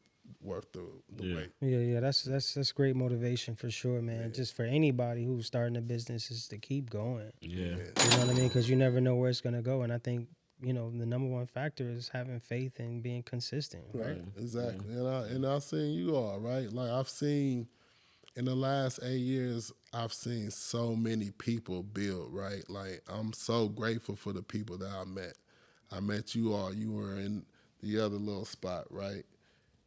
[SPEAKER 5] wait.
[SPEAKER 3] Yeah, that's great motivation for sure, man. Just for anybody who's starting a business is to keep going.
[SPEAKER 2] Yeah.
[SPEAKER 3] You know what I mean? Because you never know where it's gonna go, and I think the number one factor is having faith and being consistent. Right?
[SPEAKER 5] Exactly. And I've seen you all, right? Like I've seen in the last 8 years, I've seen so many people build, right? Like I'm so grateful for the people that I met. I met you all. You were in the other little spot, right?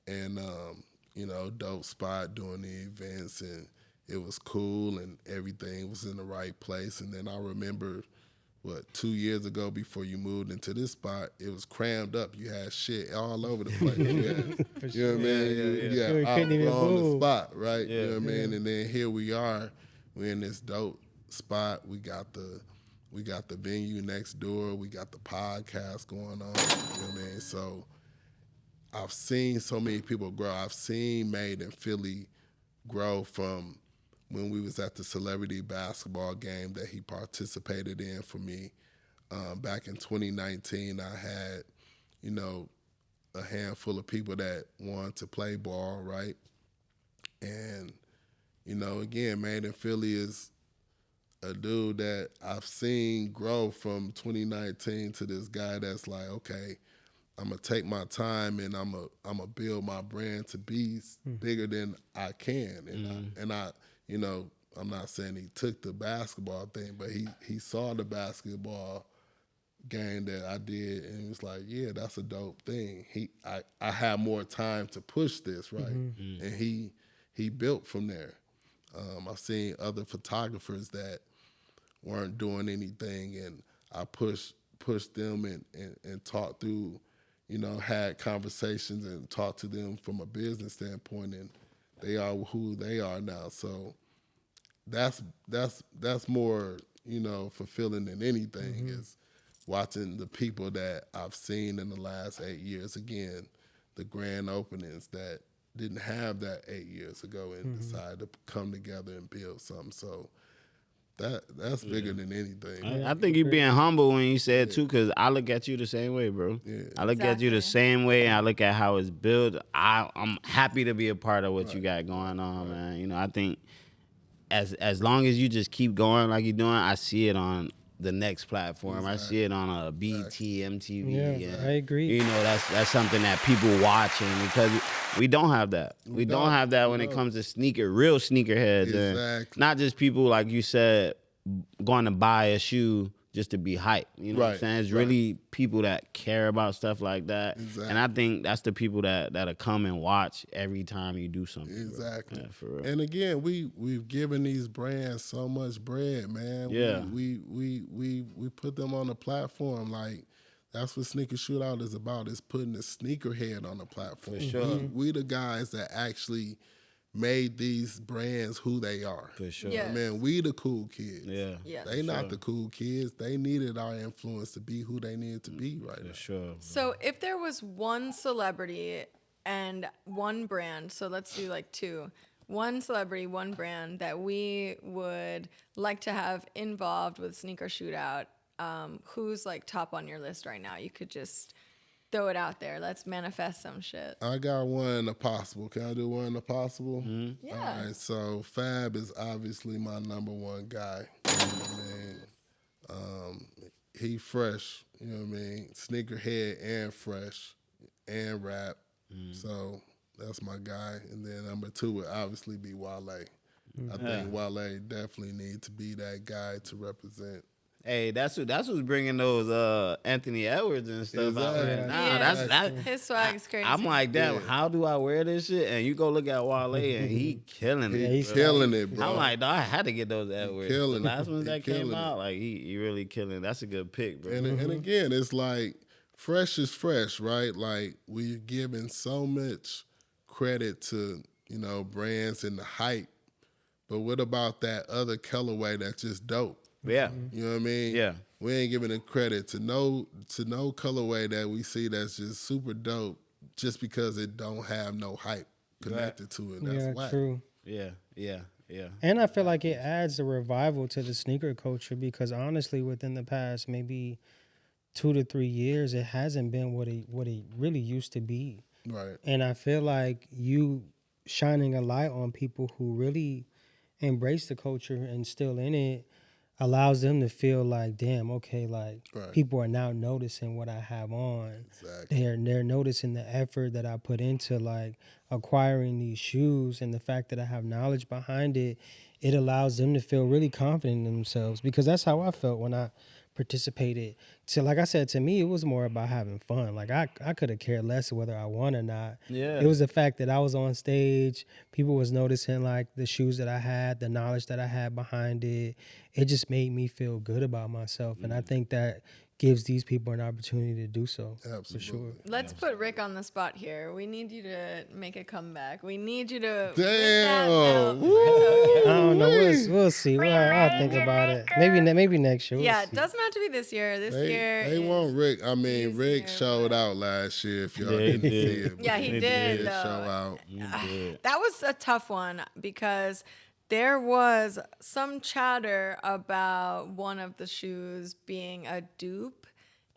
[SPEAKER 5] And dope spot doing the events, and it was cool and everything was in the right place. And then I remember 2 years ago, before you moved into this spot, it was crammed up. You had shit all over the place. You know what I mean? You had outgrown the spot, right?
[SPEAKER 2] Yeah.
[SPEAKER 5] You know what I mean? And then here we are, we're in this dope spot. We got the venue next door. We got the podcast going on. You know what I mean? So I've seen so many people grow. I've seen Made in Philly grow from when we was at the celebrity basketball game that he participated in for me. Back in 2019, I had, a handful of people that wanted to play ball, right? And, again, Made in Philly is a dude that I've seen grow from 2019 to this guy that's like, okay, I'm gonna take my time and I'm gonna build my brand to be bigger than I can. And I I'm not saying he took the basketball thing, but he saw the basketball game that I did and he was like, yeah, that's a dope thing. I have more time to push this, right? And he built from there. I've seen other photographers that weren't doing anything, and I pushed them and talked through, had conversations and talked to them from a business standpoint, and they are who they are now. So that's more, fulfilling than anything is watching the people that I've seen in the last 8 years, again, the grand openings that didn't have that 8 years ago and decided to come together and build something. So that's bigger than anything.
[SPEAKER 2] I think you're being humble when you said too, because I look at you the same way, bro.
[SPEAKER 5] Yeah.
[SPEAKER 2] I look at you the same way, and I look at how it's built. I'm happy to be a part of what you got going on, man. I think as long as you just keep going like you're doing, I see it on the next platform. Exactly. I see it on a BT, MTV.
[SPEAKER 3] Yeah, I agree.
[SPEAKER 2] That's something that people watching, because we don't have that. We don't have that when it comes to real sneakerheads.
[SPEAKER 5] Exactly.
[SPEAKER 2] Not just people, like you said, going to buy a shoe just to be hype. You know what I'm saying? It's really people that care about stuff like that.
[SPEAKER 5] Exactly.
[SPEAKER 2] And I think that's the people that'll come and watch every time you do something.
[SPEAKER 5] Exactly.
[SPEAKER 2] Yeah, for real.
[SPEAKER 5] And again, we've given these brands so much bread, man.
[SPEAKER 2] Yeah.
[SPEAKER 5] We put them on the platform. Like, that's what Sneaker Shootout is about, is putting the sneakerhead on the platform.
[SPEAKER 2] For sure.
[SPEAKER 5] We the guys that actually made these brands who they are.
[SPEAKER 2] For sure.
[SPEAKER 4] Yes.
[SPEAKER 5] Man, we the cool kids.
[SPEAKER 2] Yeah.
[SPEAKER 4] Yes.
[SPEAKER 5] They not the cool kids. They needed our influence to be who they needed to be right now.
[SPEAKER 2] For sure.
[SPEAKER 4] So if there was one celebrity and one brand, so let's do like two. One celebrity, one brand that we would like to have involved with Sneaker Shootout, who's like top on your list right now? You could just throw it out there. Let's manifest some shit.
[SPEAKER 5] I got one in the possible. Can I do one in the possible?
[SPEAKER 4] Yeah.
[SPEAKER 5] All right, so Fab is obviously my number one guy. You know what I mean? He fresh, you know what I mean? Sneakerhead and fresh and rap. So that's my guy. And then number two would obviously be Wale. I think Wale definitely need to be that guy to represent.
[SPEAKER 2] Hey, that's who's bringing those Anthony Edwards and stuff out
[SPEAKER 5] Exactly.
[SPEAKER 2] right now.
[SPEAKER 4] Yeah.
[SPEAKER 2] That's
[SPEAKER 4] His swag is crazy.
[SPEAKER 2] I'm like, damn,
[SPEAKER 5] Yeah.
[SPEAKER 2] how do I wear this shit? And you go look at Wale and he killing it.
[SPEAKER 5] He's
[SPEAKER 2] bro.
[SPEAKER 5] killing it, bro.
[SPEAKER 2] I'm like, dog, I had to get those Edwards.
[SPEAKER 5] killing
[SPEAKER 2] The
[SPEAKER 5] it.
[SPEAKER 2] last ones
[SPEAKER 5] He
[SPEAKER 2] that came
[SPEAKER 5] killing
[SPEAKER 2] out, like he really killing. That's a good pick, bro.
[SPEAKER 5] And again, it's like fresh is fresh, right? Like we're giving so much credit to, brands and the hype. But what about that other colorway that's just dope?
[SPEAKER 2] Yeah.
[SPEAKER 5] You know what I mean?
[SPEAKER 2] Yeah.
[SPEAKER 5] We ain't giving it credit to no colorway that we see that's just super dope just because it don't have no hype connected to it. That's whack.
[SPEAKER 3] True.
[SPEAKER 2] Yeah.
[SPEAKER 3] And I feel like it adds a revival to the sneaker culture because honestly, within the past maybe 2 to 3 years, it hasn't been what it really used to be.
[SPEAKER 5] Right.
[SPEAKER 3] And I feel like you shining a light on people who really embrace the culture and still in it allows them to feel like, damn, okay, like people are now noticing what I have on.
[SPEAKER 5] Exactly.
[SPEAKER 3] They're noticing the effort that I put into like acquiring these shoes and the fact that I have knowledge behind it. It allows them to feel really confident in themselves because that's how I felt when I participated. So like I said, to me, it was more about having fun. Like I could have cared less whether I won or not.
[SPEAKER 2] Yeah.
[SPEAKER 3] It was the fact that I was on stage. People was noticing like the shoes that I had, the knowledge that I had behind it. It just made me feel good about myself. And I think that gives these people an opportunity to do so.
[SPEAKER 5] Absolutely.
[SPEAKER 3] For sure.
[SPEAKER 4] Let's put Rick on the spot here. We need you to make a comeback. We need you to.
[SPEAKER 5] Damn.
[SPEAKER 3] I don't know. We'll see. I'll think about it. Maybe next year. We'll
[SPEAKER 4] Yeah,
[SPEAKER 3] see.
[SPEAKER 4] it doesn't have to be this year. This year.
[SPEAKER 5] They
[SPEAKER 4] is
[SPEAKER 5] want Rick. I mean, Rick
[SPEAKER 4] easier,
[SPEAKER 5] showed
[SPEAKER 4] but-
[SPEAKER 5] out last year. If y'all
[SPEAKER 2] Yeah, he
[SPEAKER 5] didn't see
[SPEAKER 2] did.
[SPEAKER 5] it,
[SPEAKER 4] Yeah, he did,
[SPEAKER 5] show
[SPEAKER 4] though.
[SPEAKER 5] out.
[SPEAKER 4] That was a tough one because there was some chatter about one of the shoes being a dupe.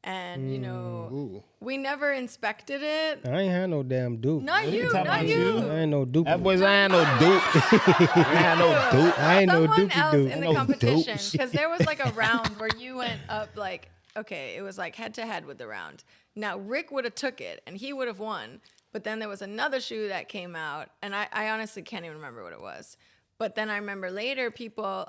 [SPEAKER 4] And,
[SPEAKER 5] Ooh.
[SPEAKER 4] we never inspected it.
[SPEAKER 3] I ain't had no damn dupe.
[SPEAKER 4] Not you,
[SPEAKER 2] talking
[SPEAKER 4] not
[SPEAKER 2] about
[SPEAKER 4] you.
[SPEAKER 2] you?
[SPEAKER 3] I ain't no dupe.
[SPEAKER 2] That boys, I ain't no dupe. I ain't no dupe.
[SPEAKER 3] I ain't no
[SPEAKER 4] Someone
[SPEAKER 3] doopy
[SPEAKER 4] else
[SPEAKER 3] dupe.
[SPEAKER 4] in the
[SPEAKER 2] No
[SPEAKER 4] competition,
[SPEAKER 2] dopes.
[SPEAKER 4] because there was like a round where you went up like, okay, it was like head to head with the round. Now Rick would have took it and he would have won, but then there was another shoe that came out, and I honestly can't even remember what it was. But then I remember later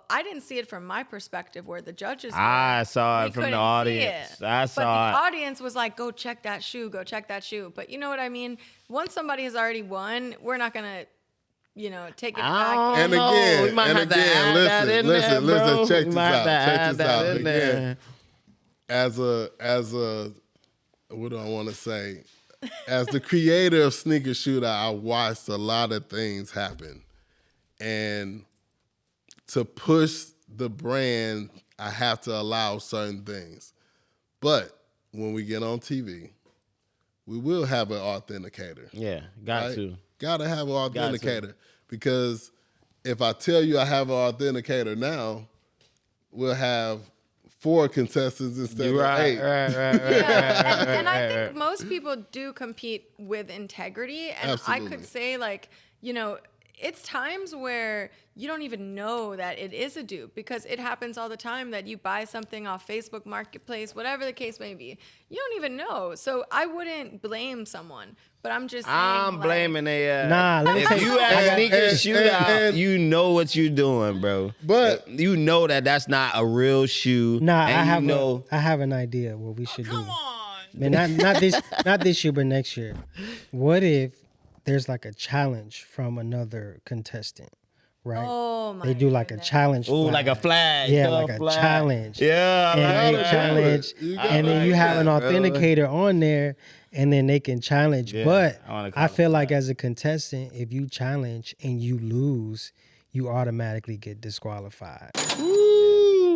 [SPEAKER 4] I didn't see it from my perspective where the judges were.
[SPEAKER 2] I saw
[SPEAKER 4] We
[SPEAKER 2] it from
[SPEAKER 4] couldn't
[SPEAKER 2] the
[SPEAKER 4] see
[SPEAKER 2] audience.
[SPEAKER 4] it.
[SPEAKER 2] I
[SPEAKER 4] But
[SPEAKER 2] saw
[SPEAKER 4] the
[SPEAKER 2] it.
[SPEAKER 4] audience was like, go check that shoe, go check that shoe. But you know what I mean? Once somebody has already won, we're not going to, take it
[SPEAKER 2] I
[SPEAKER 4] back.
[SPEAKER 2] don't
[SPEAKER 5] And
[SPEAKER 2] know.
[SPEAKER 5] again,
[SPEAKER 2] We might
[SPEAKER 5] and
[SPEAKER 2] have to
[SPEAKER 5] again,
[SPEAKER 2] add that in there,
[SPEAKER 5] listen,
[SPEAKER 2] bro.
[SPEAKER 5] check
[SPEAKER 2] We
[SPEAKER 5] this
[SPEAKER 2] might have
[SPEAKER 5] out.
[SPEAKER 2] to
[SPEAKER 5] Check
[SPEAKER 2] add
[SPEAKER 5] this
[SPEAKER 2] that
[SPEAKER 5] out.
[SPEAKER 2] in there.
[SPEAKER 5] Again, as a what do I want to say? As the creator of Sneaker Shootout, I watched a lot of things happen. And to push the brand, I have to allow certain things. But when we get on TV, we will have an authenticator.
[SPEAKER 2] Yeah, got
[SPEAKER 5] right?
[SPEAKER 2] to.
[SPEAKER 5] Gotta have an authenticator. Because if I tell you I have an authenticator now, we'll have 4 contestants instead of 8.
[SPEAKER 2] Right.
[SPEAKER 4] Yeah, and I think most people do compete with integrity. And I
[SPEAKER 5] Absolutely.
[SPEAKER 4] could say, like, it's times where you don't even know that it is a dupe because it happens all the time that you buy something off Facebook Marketplace, whatever the case may be. You don't even know. So I wouldn't blame someone, but I'm just saying,
[SPEAKER 2] I'm
[SPEAKER 4] like,
[SPEAKER 2] blaming they.
[SPEAKER 3] Nah, let me tell
[SPEAKER 2] If
[SPEAKER 3] you.
[SPEAKER 2] you at
[SPEAKER 5] And-
[SPEAKER 2] Sneaker
[SPEAKER 5] and-
[SPEAKER 2] Shootout,
[SPEAKER 5] and-
[SPEAKER 2] you know what you doing, bro.
[SPEAKER 5] But-
[SPEAKER 2] you know that's not a real shoe.
[SPEAKER 3] Nah,
[SPEAKER 2] and
[SPEAKER 3] I have an idea what we should do.
[SPEAKER 2] Come on.
[SPEAKER 3] Man, not this year, but next year. What if there's like a challenge from another contestant, right?
[SPEAKER 4] Oh my
[SPEAKER 3] They do like a
[SPEAKER 4] goodness.
[SPEAKER 3] challenge.
[SPEAKER 2] Ooh,
[SPEAKER 3] flag.
[SPEAKER 2] like a flag.
[SPEAKER 3] Yeah,
[SPEAKER 2] color
[SPEAKER 3] like a
[SPEAKER 2] flag.
[SPEAKER 3] challenge.
[SPEAKER 2] Yeah,
[SPEAKER 3] And
[SPEAKER 2] I
[SPEAKER 3] they
[SPEAKER 2] like
[SPEAKER 3] challenge,
[SPEAKER 2] it.
[SPEAKER 3] and then you have an
[SPEAKER 2] that, bro.
[SPEAKER 3] authenticator on there, and then they can challenge.
[SPEAKER 2] Yeah,
[SPEAKER 3] But
[SPEAKER 2] I wanna call
[SPEAKER 3] I
[SPEAKER 2] it
[SPEAKER 3] feel like as a contestant, if you challenge and you lose, you automatically get disqualified.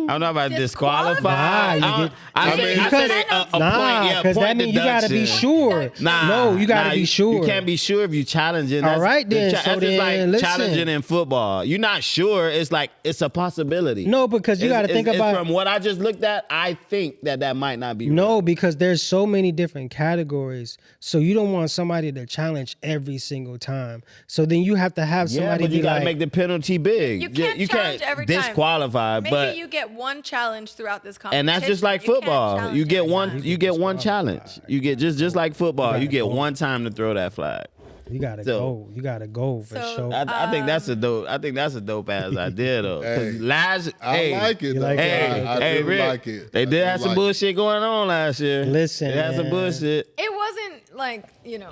[SPEAKER 2] I don't know about disqualified.
[SPEAKER 3] Nah, you get-
[SPEAKER 2] I
[SPEAKER 5] mean,
[SPEAKER 2] said a point.
[SPEAKER 3] Nah,
[SPEAKER 2] Yeah,
[SPEAKER 3] because
[SPEAKER 2] point
[SPEAKER 3] that means you gotta be
[SPEAKER 2] deduction.
[SPEAKER 3] sure.
[SPEAKER 2] Nah,
[SPEAKER 3] No, you gotta be sure.
[SPEAKER 2] You can't be sure if you challenging.
[SPEAKER 3] All right, then.
[SPEAKER 2] That's
[SPEAKER 3] So
[SPEAKER 2] just
[SPEAKER 3] then,
[SPEAKER 2] like
[SPEAKER 3] listen.
[SPEAKER 2] challenging in football. You're not sure. It's like it's a possibility.
[SPEAKER 3] No, because you gotta think about.
[SPEAKER 2] From what I just looked at, I think that might not be.
[SPEAKER 3] No, because there's so many different categories. So you don't want somebody to challenge every single time. So then you have to have
[SPEAKER 2] Yeah,
[SPEAKER 3] somebody
[SPEAKER 2] but you
[SPEAKER 3] be
[SPEAKER 2] gotta
[SPEAKER 3] like,
[SPEAKER 2] make the penalty big.
[SPEAKER 4] You can't challenge every time.
[SPEAKER 2] disqualify,
[SPEAKER 4] Maybe
[SPEAKER 2] but
[SPEAKER 4] you get one challenge throughout this competition.
[SPEAKER 2] and that's just like
[SPEAKER 4] You can't
[SPEAKER 2] football.
[SPEAKER 4] challenge
[SPEAKER 2] You get
[SPEAKER 4] every
[SPEAKER 2] one.
[SPEAKER 4] time.
[SPEAKER 2] You get one challenge. You get just like football. You get
[SPEAKER 3] go.
[SPEAKER 2] one time to throw that flag.
[SPEAKER 3] You gotta
[SPEAKER 2] So-
[SPEAKER 3] go. You gotta go for
[SPEAKER 4] So,
[SPEAKER 3] sure.
[SPEAKER 2] I think that's a dope. I think that's a dope ass idea though. Because
[SPEAKER 5] Hey,
[SPEAKER 2] last,
[SPEAKER 5] I like it
[SPEAKER 3] You
[SPEAKER 5] though.
[SPEAKER 3] like it?
[SPEAKER 2] Hey,
[SPEAKER 5] I do
[SPEAKER 2] Rick,
[SPEAKER 5] like it.
[SPEAKER 2] they
[SPEAKER 5] I
[SPEAKER 2] did
[SPEAKER 5] do
[SPEAKER 2] have some
[SPEAKER 5] like it.
[SPEAKER 2] bullshit going on last year.
[SPEAKER 3] Listen,
[SPEAKER 2] they had some
[SPEAKER 3] man.
[SPEAKER 2] bullshit.
[SPEAKER 4] it wasn't like,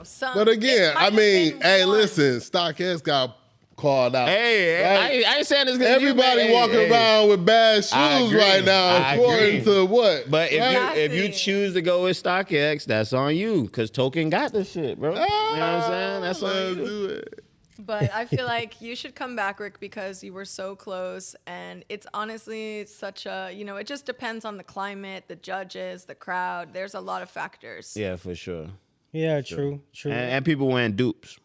[SPEAKER 4] some.
[SPEAKER 5] But again,
[SPEAKER 4] it might
[SPEAKER 5] I
[SPEAKER 4] have
[SPEAKER 5] mean,
[SPEAKER 4] been
[SPEAKER 5] hey,
[SPEAKER 4] one.
[SPEAKER 5] listen, StockX got called out.
[SPEAKER 2] Hey,
[SPEAKER 5] Right?
[SPEAKER 2] I ain't saying this. 'Cause
[SPEAKER 5] Everybody
[SPEAKER 2] you,
[SPEAKER 5] walking around with bad
[SPEAKER 2] I
[SPEAKER 5] shoes
[SPEAKER 2] agree.
[SPEAKER 5] right now,
[SPEAKER 2] I
[SPEAKER 5] according
[SPEAKER 2] agree.
[SPEAKER 5] to what?
[SPEAKER 2] But if
[SPEAKER 4] Exactly.
[SPEAKER 2] you choose to go with StockX, that's on you. Cause Token got this shit, bro. You know what I'm saying? That's on
[SPEAKER 5] Let's
[SPEAKER 2] you.
[SPEAKER 5] do it.
[SPEAKER 4] But I feel like you should come back, Rick, because you were so close. And it's honestly such a, it just depends on the climate, the judges, the crowd. There's a lot of factors.
[SPEAKER 2] Yeah, for sure.
[SPEAKER 3] Yeah, true.
[SPEAKER 2] And people wearing dupes.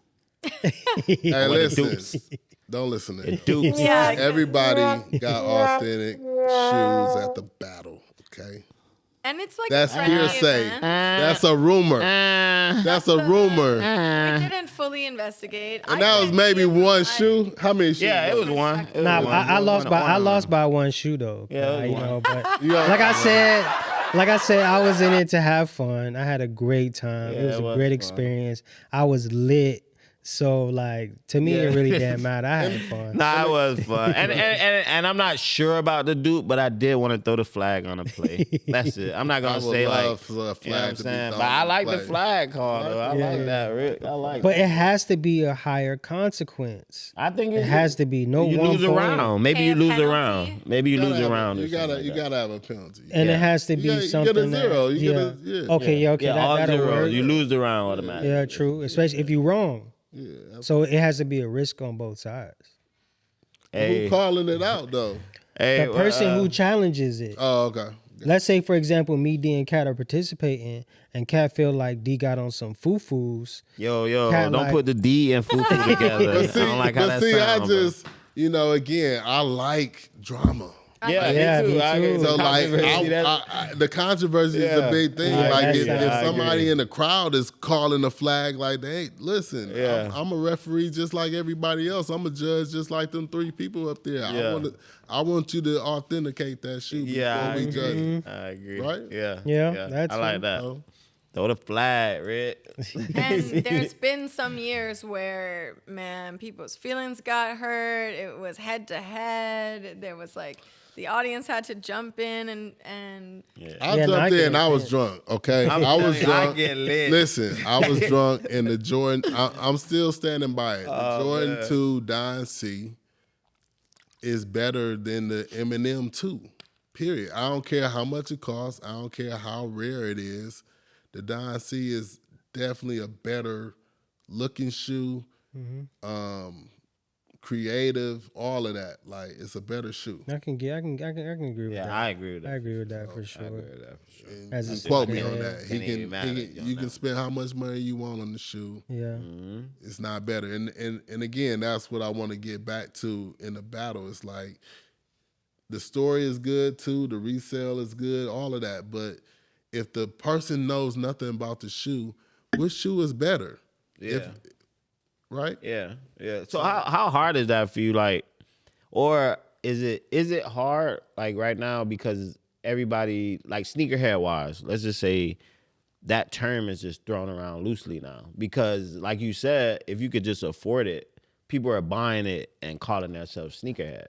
[SPEAKER 5] Hey, listen,
[SPEAKER 2] dupes.
[SPEAKER 5] don't listen to him.
[SPEAKER 2] Dupes.
[SPEAKER 4] Yeah.
[SPEAKER 5] Everybody got authentic shoes at the battle, okay?
[SPEAKER 4] And it's like
[SPEAKER 5] That's
[SPEAKER 4] a friendly
[SPEAKER 5] hearsay.
[SPEAKER 4] event.
[SPEAKER 5] That's a rumor. That's a rumor.
[SPEAKER 4] We didn't fully investigate.
[SPEAKER 5] And that was maybe one shoe. How many shoes?
[SPEAKER 2] Yeah, it was one. It was
[SPEAKER 3] Nah,
[SPEAKER 2] one.
[SPEAKER 3] I lost by
[SPEAKER 2] One.
[SPEAKER 3] by one shoe though.
[SPEAKER 2] Yeah, it was one.
[SPEAKER 3] But
[SPEAKER 5] You got-
[SPEAKER 3] like I said, I was in it to have fun. I had a great time.
[SPEAKER 2] Yeah,
[SPEAKER 3] it was
[SPEAKER 2] it
[SPEAKER 3] a
[SPEAKER 2] was
[SPEAKER 3] great
[SPEAKER 2] fun.
[SPEAKER 3] experience. I was lit. So like to me, it really didn't matter. I had fun.
[SPEAKER 2] Nah, it was fun. And I'm not sure about the dupe, but I did want to throw the flag on the play. That's it. I'm not
[SPEAKER 5] I
[SPEAKER 2] gonna
[SPEAKER 5] would
[SPEAKER 2] say like
[SPEAKER 5] love for a
[SPEAKER 2] you know
[SPEAKER 5] flag
[SPEAKER 2] what I'm
[SPEAKER 5] to be
[SPEAKER 2] saying?
[SPEAKER 5] thrown
[SPEAKER 2] But I
[SPEAKER 5] on the
[SPEAKER 2] like the
[SPEAKER 5] play.
[SPEAKER 2] flag call though. I
[SPEAKER 3] Yeah,
[SPEAKER 2] like
[SPEAKER 3] yeah.
[SPEAKER 2] that, Rick. I like
[SPEAKER 3] But
[SPEAKER 2] that.
[SPEAKER 3] it has to be a higher consequence.
[SPEAKER 2] I think
[SPEAKER 3] It has to be no
[SPEAKER 2] you
[SPEAKER 3] one
[SPEAKER 2] lose a
[SPEAKER 3] point.
[SPEAKER 2] round. Maybe
[SPEAKER 4] Pay
[SPEAKER 2] you
[SPEAKER 4] a
[SPEAKER 2] lose a
[SPEAKER 4] penalty.
[SPEAKER 2] round. Maybe you lose a round. or
[SPEAKER 5] You gotta,
[SPEAKER 2] something
[SPEAKER 5] you
[SPEAKER 2] like that.
[SPEAKER 5] gotta have a penalty.
[SPEAKER 3] And
[SPEAKER 2] Yeah.
[SPEAKER 3] it has to be
[SPEAKER 5] You get a
[SPEAKER 3] something
[SPEAKER 5] zero.
[SPEAKER 3] that,
[SPEAKER 5] You get
[SPEAKER 3] yeah.
[SPEAKER 5] a- yeah.
[SPEAKER 3] Okay, yeah, okay,
[SPEAKER 2] Yeah, all
[SPEAKER 3] that'll
[SPEAKER 2] zeros.
[SPEAKER 3] work.
[SPEAKER 2] You lose the round automatically.
[SPEAKER 3] Yeah, true. Especially if you're wrong.
[SPEAKER 5] Yeah.
[SPEAKER 3] So it has to be a risk on both sides.
[SPEAKER 2] Hey,
[SPEAKER 5] Who calling it out though?
[SPEAKER 2] hey,
[SPEAKER 3] The person who challenges it.
[SPEAKER 5] Oh, okay.
[SPEAKER 3] Let's say, for example, me, D, and Cat are participating, and Cat feel like D got on some foo-foos.
[SPEAKER 2] yo,
[SPEAKER 3] Cat
[SPEAKER 2] don't
[SPEAKER 3] like-
[SPEAKER 2] put the D and fufu together.
[SPEAKER 5] But see,
[SPEAKER 2] I don't like how that
[SPEAKER 5] I
[SPEAKER 2] sounds.
[SPEAKER 5] just, again, I like drama.
[SPEAKER 2] Yeah,
[SPEAKER 3] Yeah,
[SPEAKER 2] me too.
[SPEAKER 3] me
[SPEAKER 2] I
[SPEAKER 3] too.
[SPEAKER 2] get
[SPEAKER 5] So
[SPEAKER 2] the
[SPEAKER 5] like,
[SPEAKER 2] controversy, that's-
[SPEAKER 5] the controversy is
[SPEAKER 2] Yeah.
[SPEAKER 5] a big thing.
[SPEAKER 3] Yeah,
[SPEAKER 5] like
[SPEAKER 3] that's
[SPEAKER 5] if
[SPEAKER 3] I
[SPEAKER 5] somebody
[SPEAKER 2] agree.
[SPEAKER 5] in the crowd is calling a flag, like, hey, listen,
[SPEAKER 2] Yeah.
[SPEAKER 5] I'm a referee just like everybody else. I'm a judge just like them three people up there.
[SPEAKER 2] Yeah.
[SPEAKER 5] I want you to authenticate that shoe
[SPEAKER 2] yeah,
[SPEAKER 5] before we judge it.
[SPEAKER 2] I agree.
[SPEAKER 5] Right?
[SPEAKER 2] Yeah,
[SPEAKER 3] Yeah, that's
[SPEAKER 2] I like
[SPEAKER 3] it.
[SPEAKER 2] that.
[SPEAKER 5] So,
[SPEAKER 2] Throw the flag, Rick.
[SPEAKER 4] And there's been some years where, man, people's feelings got hurt. It was head to head. There was like the audience had to jump in and
[SPEAKER 5] I
[SPEAKER 3] Yeah, no, I
[SPEAKER 5] jumped
[SPEAKER 3] get
[SPEAKER 5] in. I
[SPEAKER 3] it.
[SPEAKER 5] was drunk. Okay,
[SPEAKER 2] I'm
[SPEAKER 5] I was
[SPEAKER 2] telling you,
[SPEAKER 5] drunk.
[SPEAKER 2] I get lit.
[SPEAKER 5] Listen, I was drunk, and the Jordan. I'm still standing by it. The Jordan
[SPEAKER 2] man.
[SPEAKER 5] 2 Don C is better than the Eminem 2. Period. I don't care how much it costs. I don't care how rare it is. The Don C is definitely a better looking shoe. Creative, all of that. Like, it's a better shoe.
[SPEAKER 3] I can agree with
[SPEAKER 2] Yeah,
[SPEAKER 3] that.
[SPEAKER 2] I agree with that.
[SPEAKER 3] I agree with that for sure.
[SPEAKER 5] And
[SPEAKER 3] As a
[SPEAKER 5] you quote me
[SPEAKER 3] sneakerhead.
[SPEAKER 5] on that.
[SPEAKER 2] Can't even matter
[SPEAKER 5] You can spend how much money you want on the shoe.
[SPEAKER 3] Yeah.
[SPEAKER 5] It's not better. And again, that's what I want to get back to in the battle. It's like the story is good too, the resale is good, all of that. But if the person knows nothing about the shoe, which shoe is better?
[SPEAKER 2] Yeah.
[SPEAKER 5] Right?
[SPEAKER 2] Yeah. So how hard is that for you? Like, or is it hard like right now because everybody like sneakerhead wise? Let's just say that term is just thrown around loosely now because, like you said, if you could just afford it, people are buying it and calling themselves sneakerheads.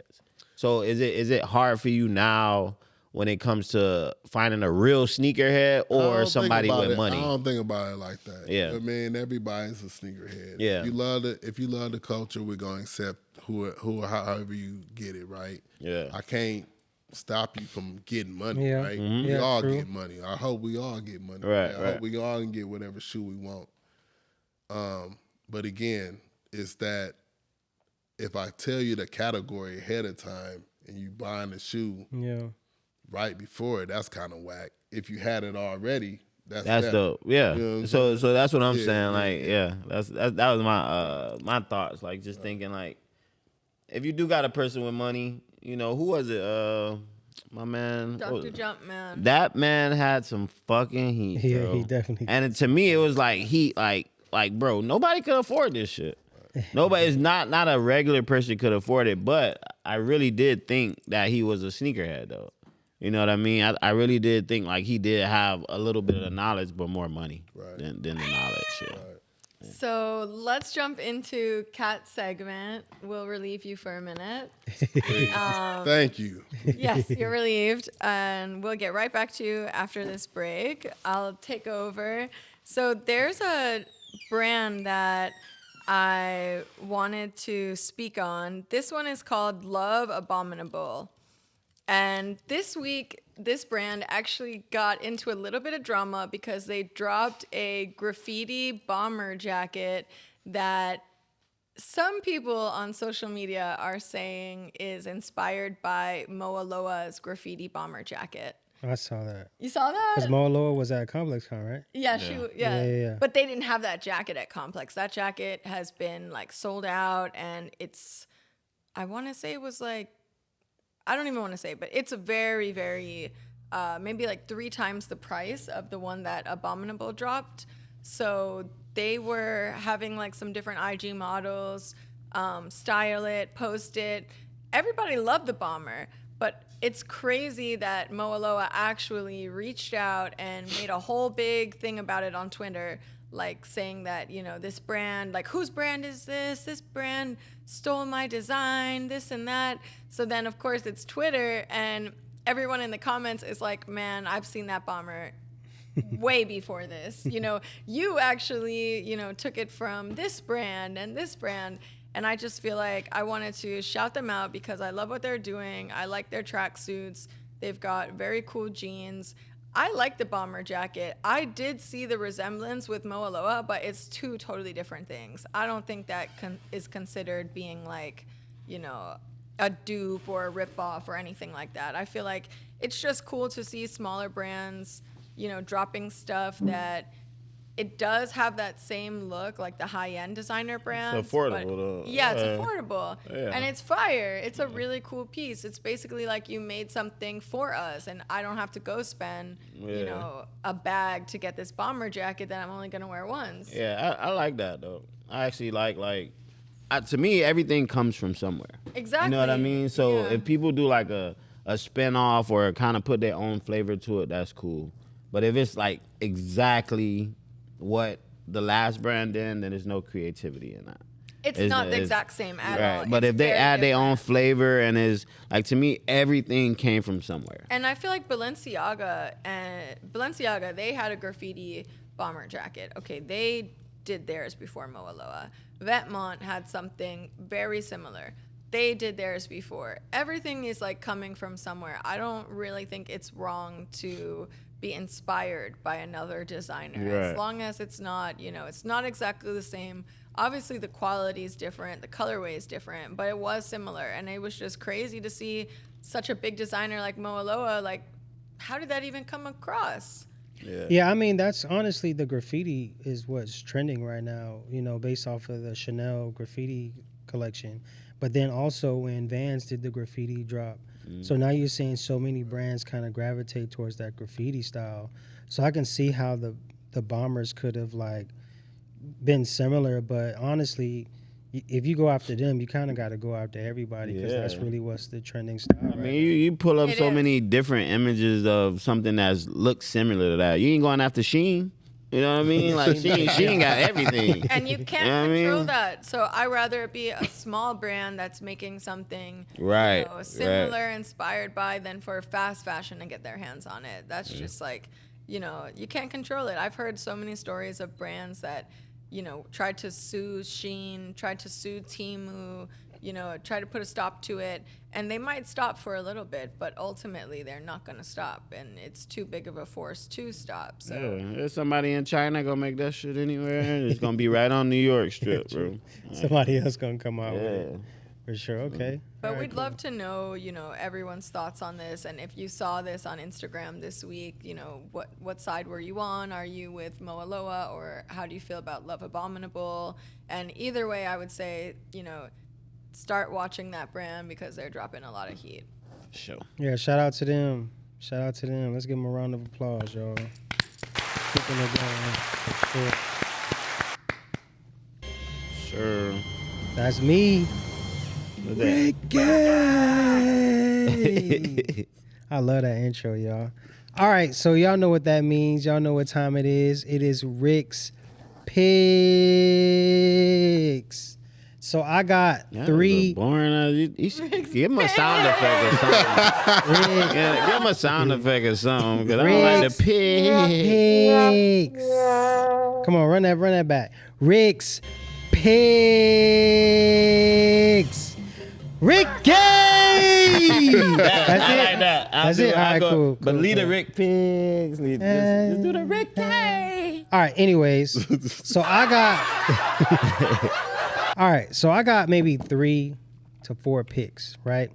[SPEAKER 2] So is it hard for you now when it comes to finding a real sneakerhead
[SPEAKER 5] I
[SPEAKER 2] or
[SPEAKER 5] don't
[SPEAKER 2] somebody
[SPEAKER 5] think about
[SPEAKER 2] with
[SPEAKER 5] it.
[SPEAKER 2] money?
[SPEAKER 5] I don't think about it like that.
[SPEAKER 2] Yeah.
[SPEAKER 5] I mean, everybody's a sneakerhead.
[SPEAKER 2] Yeah.
[SPEAKER 5] If you love the culture, we're gonna accept who however you get it, right?
[SPEAKER 2] Yeah.
[SPEAKER 5] I can't stop you from getting money,
[SPEAKER 3] Yeah.
[SPEAKER 5] right?
[SPEAKER 3] Mhm.
[SPEAKER 5] We
[SPEAKER 3] Yeah,
[SPEAKER 5] all
[SPEAKER 3] true.
[SPEAKER 5] get money. I hope we all get money.
[SPEAKER 2] Right,
[SPEAKER 5] I
[SPEAKER 2] right.
[SPEAKER 5] hope we all can get whatever shoe we want. But again, it's that if I tell you the category ahead of time and you buying the shoe
[SPEAKER 3] Yeah.
[SPEAKER 5] right before it, that's kind of whack. If you had it already, that's
[SPEAKER 2] That's dope. Yeah.
[SPEAKER 5] You know what I'm
[SPEAKER 2] So that's what I'm
[SPEAKER 5] Yeah,
[SPEAKER 2] saying.
[SPEAKER 5] yeah,
[SPEAKER 2] Like, that was my thoughts. Like, just thinking like, if you do got a person with money, who was it? My man, what was
[SPEAKER 4] Dr.
[SPEAKER 2] it?
[SPEAKER 4] Jumpman.
[SPEAKER 2] That man had some fucking heat,
[SPEAKER 3] Yeah,
[SPEAKER 2] bro.
[SPEAKER 3] he definitely
[SPEAKER 2] And to me, it was like heat, like, bro, nobody could afford this shit. Nobody's not a regular person could afford it. But I really did think that he was a sneakerhead, though. You know what I mean? I really did think like he did have a little bit of the knowledge, but more money
[SPEAKER 5] Right.
[SPEAKER 2] than the knowledge. Yeah.
[SPEAKER 4] So let's jump into Cat segment. We'll relieve you for a minute.
[SPEAKER 5] Thank you.
[SPEAKER 4] Yes, you're relieved. And we'll get right back to you after this break. I'll take over. So there's a brand that I wanted to speak on. This one is called Love Abominable. And this week, this brand actually got into a little bit of drama because they dropped a graffiti bomber jacket that some people on social media are saying is inspired by Moa Loa's graffiti bomber jacket.
[SPEAKER 3] I saw that.
[SPEAKER 4] You saw that?
[SPEAKER 3] Because Moa Loa was at ComplexCon, right?
[SPEAKER 4] Yeah,
[SPEAKER 3] Yeah.
[SPEAKER 4] But they didn't have that jacket at Complex. That jacket has been like sold out, and it's, I want to say it was like, I don't even want to say, but it's a very, very, maybe like 3 times the price of the one that Abominable dropped. So they were having like some different IG models style it, post it. Everybody loved the bomber, but it's crazy that Moa Loa actually reached out and made a whole big thing about it on Twitter, like saying that, you know, this brand, like, whose brand is this? This brand stole my design, this and that. So then, of course, it's Twitter, and everyone in the comments is like, man, I've seen that bomber way before this. You know, you actually, you know, took it from this brand and this brand. And I just feel like I wanted to shout them out because I love what they're doing. I like their tracksuits. They've got very cool jeans. I like the bomber jacket. I did see the resemblance with Moa Loa, but it's 2 totally different things. I don't think that is considered being like, you know, a dupe or a ripoff or anything like that. I feel like it's just cool to see smaller brands, you know, dropping stuff that it does have that same look like the high-end designer brands.
[SPEAKER 2] It's affordable, though.
[SPEAKER 4] Yeah, it's affordable.
[SPEAKER 2] Yeah.
[SPEAKER 4] And it's fire. It's a really cool piece. It's basically like you made something for us, and I don't have to go spend, you know, a bag to get this bomber jacket that I'm only going to wear once.
[SPEAKER 2] Yeah, I like that, though. I actually like to me, everything comes from somewhere.
[SPEAKER 4] Exactly.
[SPEAKER 2] You know what I mean? So
[SPEAKER 4] Yeah.
[SPEAKER 2] if people do like a spin-off or kind of put their own flavor to it, that's cool. But if it's like exactly what the last brand did, then there's no creativity in that.
[SPEAKER 4] It's not the exact same at all.
[SPEAKER 2] But
[SPEAKER 4] It's
[SPEAKER 2] if they
[SPEAKER 4] very
[SPEAKER 2] add their own
[SPEAKER 4] different.
[SPEAKER 2] flavor and is like, to me, everything came from somewhere.
[SPEAKER 4] And I feel like Balenciaga, they had a graffiti bomber jacket. Okay, they did theirs before Moa Loa. Vetements had something very similar. They did theirs before. Everything is like coming from somewhere. I don't really think it's wrong to be inspired by another designer,
[SPEAKER 2] Right.
[SPEAKER 4] as long as it's not, you know, it's not exactly the same. Obviously the quality is different, the colorway is different, but it was similar. And it was just crazy to see such a big designer like Moa Loa. Like, how did that even come across?
[SPEAKER 3] Yeah, I mean, that's honestly, the graffiti is what's trending right now, you know, based off of the Chanel graffiti collection. But then also when Vans did the graffiti drop. So now you're seeing so many brands kind of gravitate towards that graffiti style. So I can see how the bombers could have like been similar, but honestly, if you go after them, you kind of got to go after everybody because that's really what's the trending style.
[SPEAKER 2] I mean, you pull up
[SPEAKER 4] It
[SPEAKER 2] so
[SPEAKER 4] is.
[SPEAKER 2] many different images of something that looks similar to that. You ain't going after Shein. You know what I mean? Like, Shein got everything.
[SPEAKER 4] And you can't
[SPEAKER 2] You know what I
[SPEAKER 4] control
[SPEAKER 2] mean?
[SPEAKER 4] that. So I rather it be a small brand that's making something
[SPEAKER 2] Right,
[SPEAKER 4] you know, similar, inspired by, than for fast fashion to get their hands on it. That's just like, you know, you can't control it. I've heard so many stories of brands that, you know, tried to sue Shein, tried to sue Temu, you know, try to put a stop to it. And they might stop for a little bit, but ultimately they're not going to stop. And it's too big of a force to stop. So
[SPEAKER 2] Yeah, there's somebody in China gonna make that shit anywhere. It's gonna be right on New York Strip, bro.
[SPEAKER 3] Somebody else gonna come out with
[SPEAKER 2] Yeah.
[SPEAKER 3] it. For sure, okay.
[SPEAKER 4] But
[SPEAKER 3] All right,
[SPEAKER 4] we'd love to know, you know, everyone's thoughts on this. And if you saw this on Instagram this week, you know, what side were you on? Are you with Moa Loa, or how do you feel about Love Abominable? And either way, I would say, you know, start watching that brand because they're dropping a lot of heat.
[SPEAKER 2] Sure.
[SPEAKER 3] Yeah, shout out to them. Shout out to them. Let's give them a round of applause, y'all. Keeping it going.
[SPEAKER 2] Sure.
[SPEAKER 3] That's me.
[SPEAKER 2] What's that?
[SPEAKER 3] Ricky. I love that intro, y'all. All right, so y'all know what that means. Y'all know what time it is. It is Rick's picks. So I got
[SPEAKER 2] That was
[SPEAKER 3] three.
[SPEAKER 2] a boring. You should give him a sound effect or something. Yeah, give him a sound effect or something. Because I don't like the
[SPEAKER 3] Picks. Come on, run that back. Rick's picks. Ricky. That's
[SPEAKER 2] I
[SPEAKER 3] it.
[SPEAKER 2] like that.
[SPEAKER 3] That's it. All right, cool.
[SPEAKER 2] But lead the Rick Pigs. Just do the Rick K.
[SPEAKER 3] All right. Anyways, so I got. All right, so I got maybe 3 to 4 picks, right?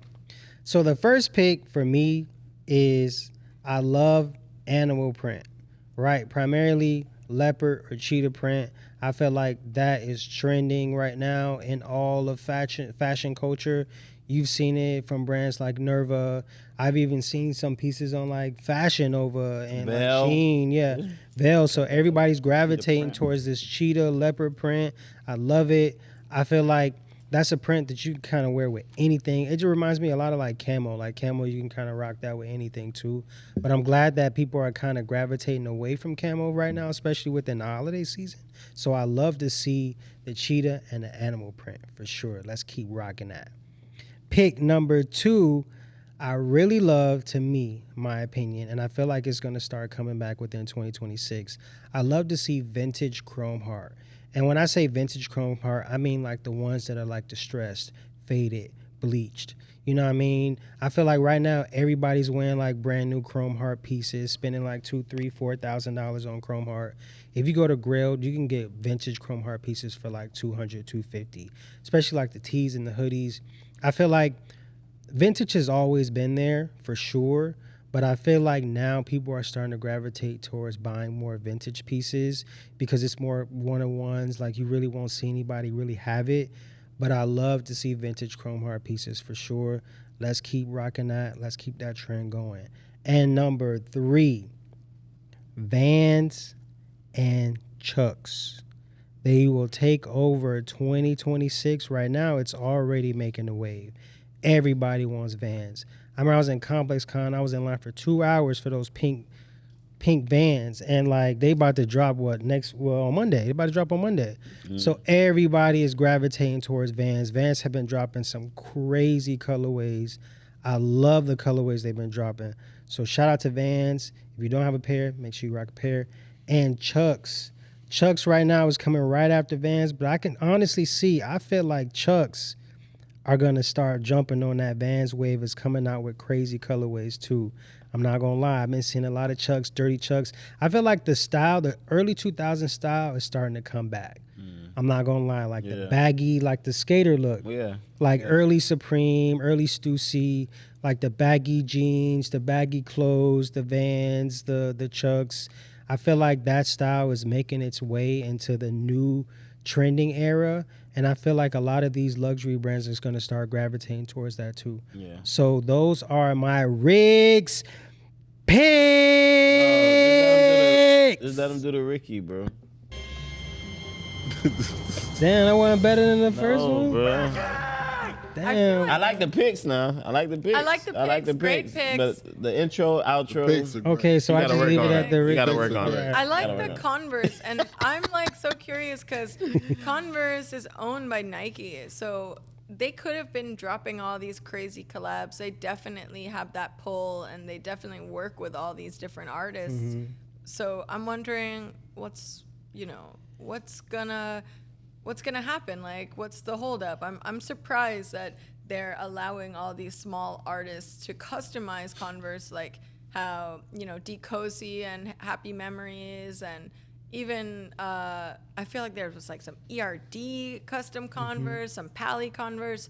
[SPEAKER 3] So the first pick for me is I love animal print, right? Primarily leopard or cheetah print. I feel like that is trending right now in all of fashion culture. You've seen it from brands like Nerva. I've even seen some pieces on like Fashion Nova and like Shein. Yeah, Veil. So everybody's gravitating towards this cheetah leopard print. I love it. I feel like that's a print that you can kind of wear with anything. It just reminds me a lot of like camo. Like camo, you can kind of rock that with anything too. But I'm glad that people are kind of gravitating away from camo right now, especially within the holiday season. So I love to see the cheetah and the animal print for sure. Let's keep rocking that. Pick number 2, I really love, to me, my opinion, and I feel like it's going to start coming back within 2026. I love to see vintage chrome heart. And when I say vintage chrome heart, I mean like the ones that are like distressed, faded, bleached. You know what I mean? I feel like right now everybody's wearing like brand new chrome heart pieces, spending like $2,000, $3,000, $4,000 on chrome heart. If you go to Grailed, you can get vintage chrome heart pieces for like $200, $250, especially like the tees and the hoodies. I feel like vintage has always been there for sure, but I feel like now people are starting to gravitate towards buying more vintage pieces because it's more one-on-ones. Like you really won't see anybody really have it. But I love to see vintage chrome heart pieces for sure. Let's keep rocking that. Let's keep that trend going. And number 3, Vans and Chucks. They will take over 2026. Right now, it's already making the wave. Everybody wants Vans. I remember I was in Complex Con. I was in line for 2 hours for those pink Vans, and like they about to drop on Monday. They about to drop on Monday. So everybody is gravitating towards Vans. Vans have been dropping some crazy colorways. I love the colorways they've been dropping. So shout out to Vans. If you don't have a pair, make sure you rock a pair. And Chucks. Chucks right now is coming right after Vans, but I can honestly see, I feel like Chucks are going to start jumping on that Vans wave. Is coming out with crazy colorways too. I'm not going to lie. I've been seeing a lot of Chucks, dirty Chucks. I feel like the style, the early 2000 style is starting to come back. I'm not going to lie. Like the baggy, like the skater look.
[SPEAKER 2] Yeah.
[SPEAKER 3] Like early Supreme, early Stussy, like the baggy jeans, the baggy clothes, the Vans, the Chucks. I feel like that style is making its way into the new trending era. And I feel like a lot of these luxury brands is going to start gravitating towards that too. Yeah. So those are my Rick's picks.
[SPEAKER 2] Just let him do the Ricky, bro.
[SPEAKER 3] Damn, that wasn't better than the first one?
[SPEAKER 2] Bro.
[SPEAKER 3] Damn.
[SPEAKER 2] I like the picks now. I like the picks.
[SPEAKER 4] Great picks.
[SPEAKER 2] But the intro, outro.
[SPEAKER 5] Picks are great.
[SPEAKER 3] Okay, so
[SPEAKER 2] You
[SPEAKER 3] I
[SPEAKER 2] gotta
[SPEAKER 3] just
[SPEAKER 2] work
[SPEAKER 3] leave
[SPEAKER 2] on
[SPEAKER 3] it at
[SPEAKER 2] it.
[SPEAKER 3] the
[SPEAKER 2] You
[SPEAKER 3] Rick's.
[SPEAKER 2] gotta work on it.
[SPEAKER 4] I like the Converse, and I'm like so curious because Converse is owned by Nike, so they could have been dropping all these crazy collabs. They definitely have that pull, and they definitely work with all these different artists. So I'm wondering what's gonna happen? Like, what's the holdup? I'm surprised that they're allowing all these small artists to customize Converse, like how D Cozy and Happy Memories, and even I feel like there was like some ERD custom Converse, some Pally Converse.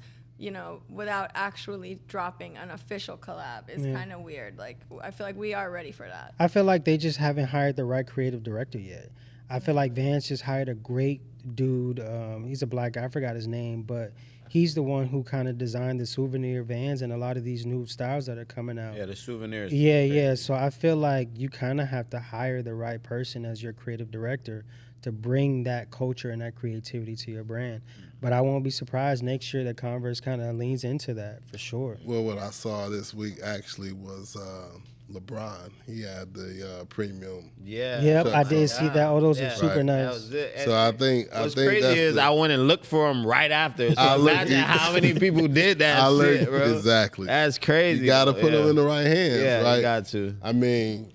[SPEAKER 4] Without actually dropping an official collab is kind of weird. Like, I feel like we are ready for that.
[SPEAKER 3] I feel like they just haven't hired the right creative director yet. I feel like Vans just hired a great dude. He's a black guy. I forgot his name, but he's the one who kind of designed the souvenir Vans and a lot of these new styles that are coming out.
[SPEAKER 2] Yeah, the souvenirs.
[SPEAKER 3] Yeah. So I feel like you kind of have to hire the right person as your creative director to bring that culture and that creativity to your brand. But I won't be surprised next year that Converse kind of leans into that for sure.
[SPEAKER 5] Well, what I saw this week actually was LeBron. He had the premium.
[SPEAKER 2] Yeah.
[SPEAKER 3] Yep, I
[SPEAKER 5] Chucks
[SPEAKER 3] did
[SPEAKER 5] on.
[SPEAKER 3] see that. Oh, those are super
[SPEAKER 5] Right.
[SPEAKER 2] That
[SPEAKER 3] nice.
[SPEAKER 2] was it.
[SPEAKER 5] So I think
[SPEAKER 2] What's
[SPEAKER 5] that's
[SPEAKER 2] crazy is
[SPEAKER 5] the,
[SPEAKER 2] I went and looked for him right after. So
[SPEAKER 5] I looked-
[SPEAKER 2] imagine how many people did that
[SPEAKER 5] I looked-
[SPEAKER 2] shit, bro.
[SPEAKER 5] exactly.
[SPEAKER 2] That's crazy.
[SPEAKER 5] You got to
[SPEAKER 2] though.
[SPEAKER 5] put them in the right hands,
[SPEAKER 2] Yeah,
[SPEAKER 5] right?
[SPEAKER 2] you got to.
[SPEAKER 5] I mean,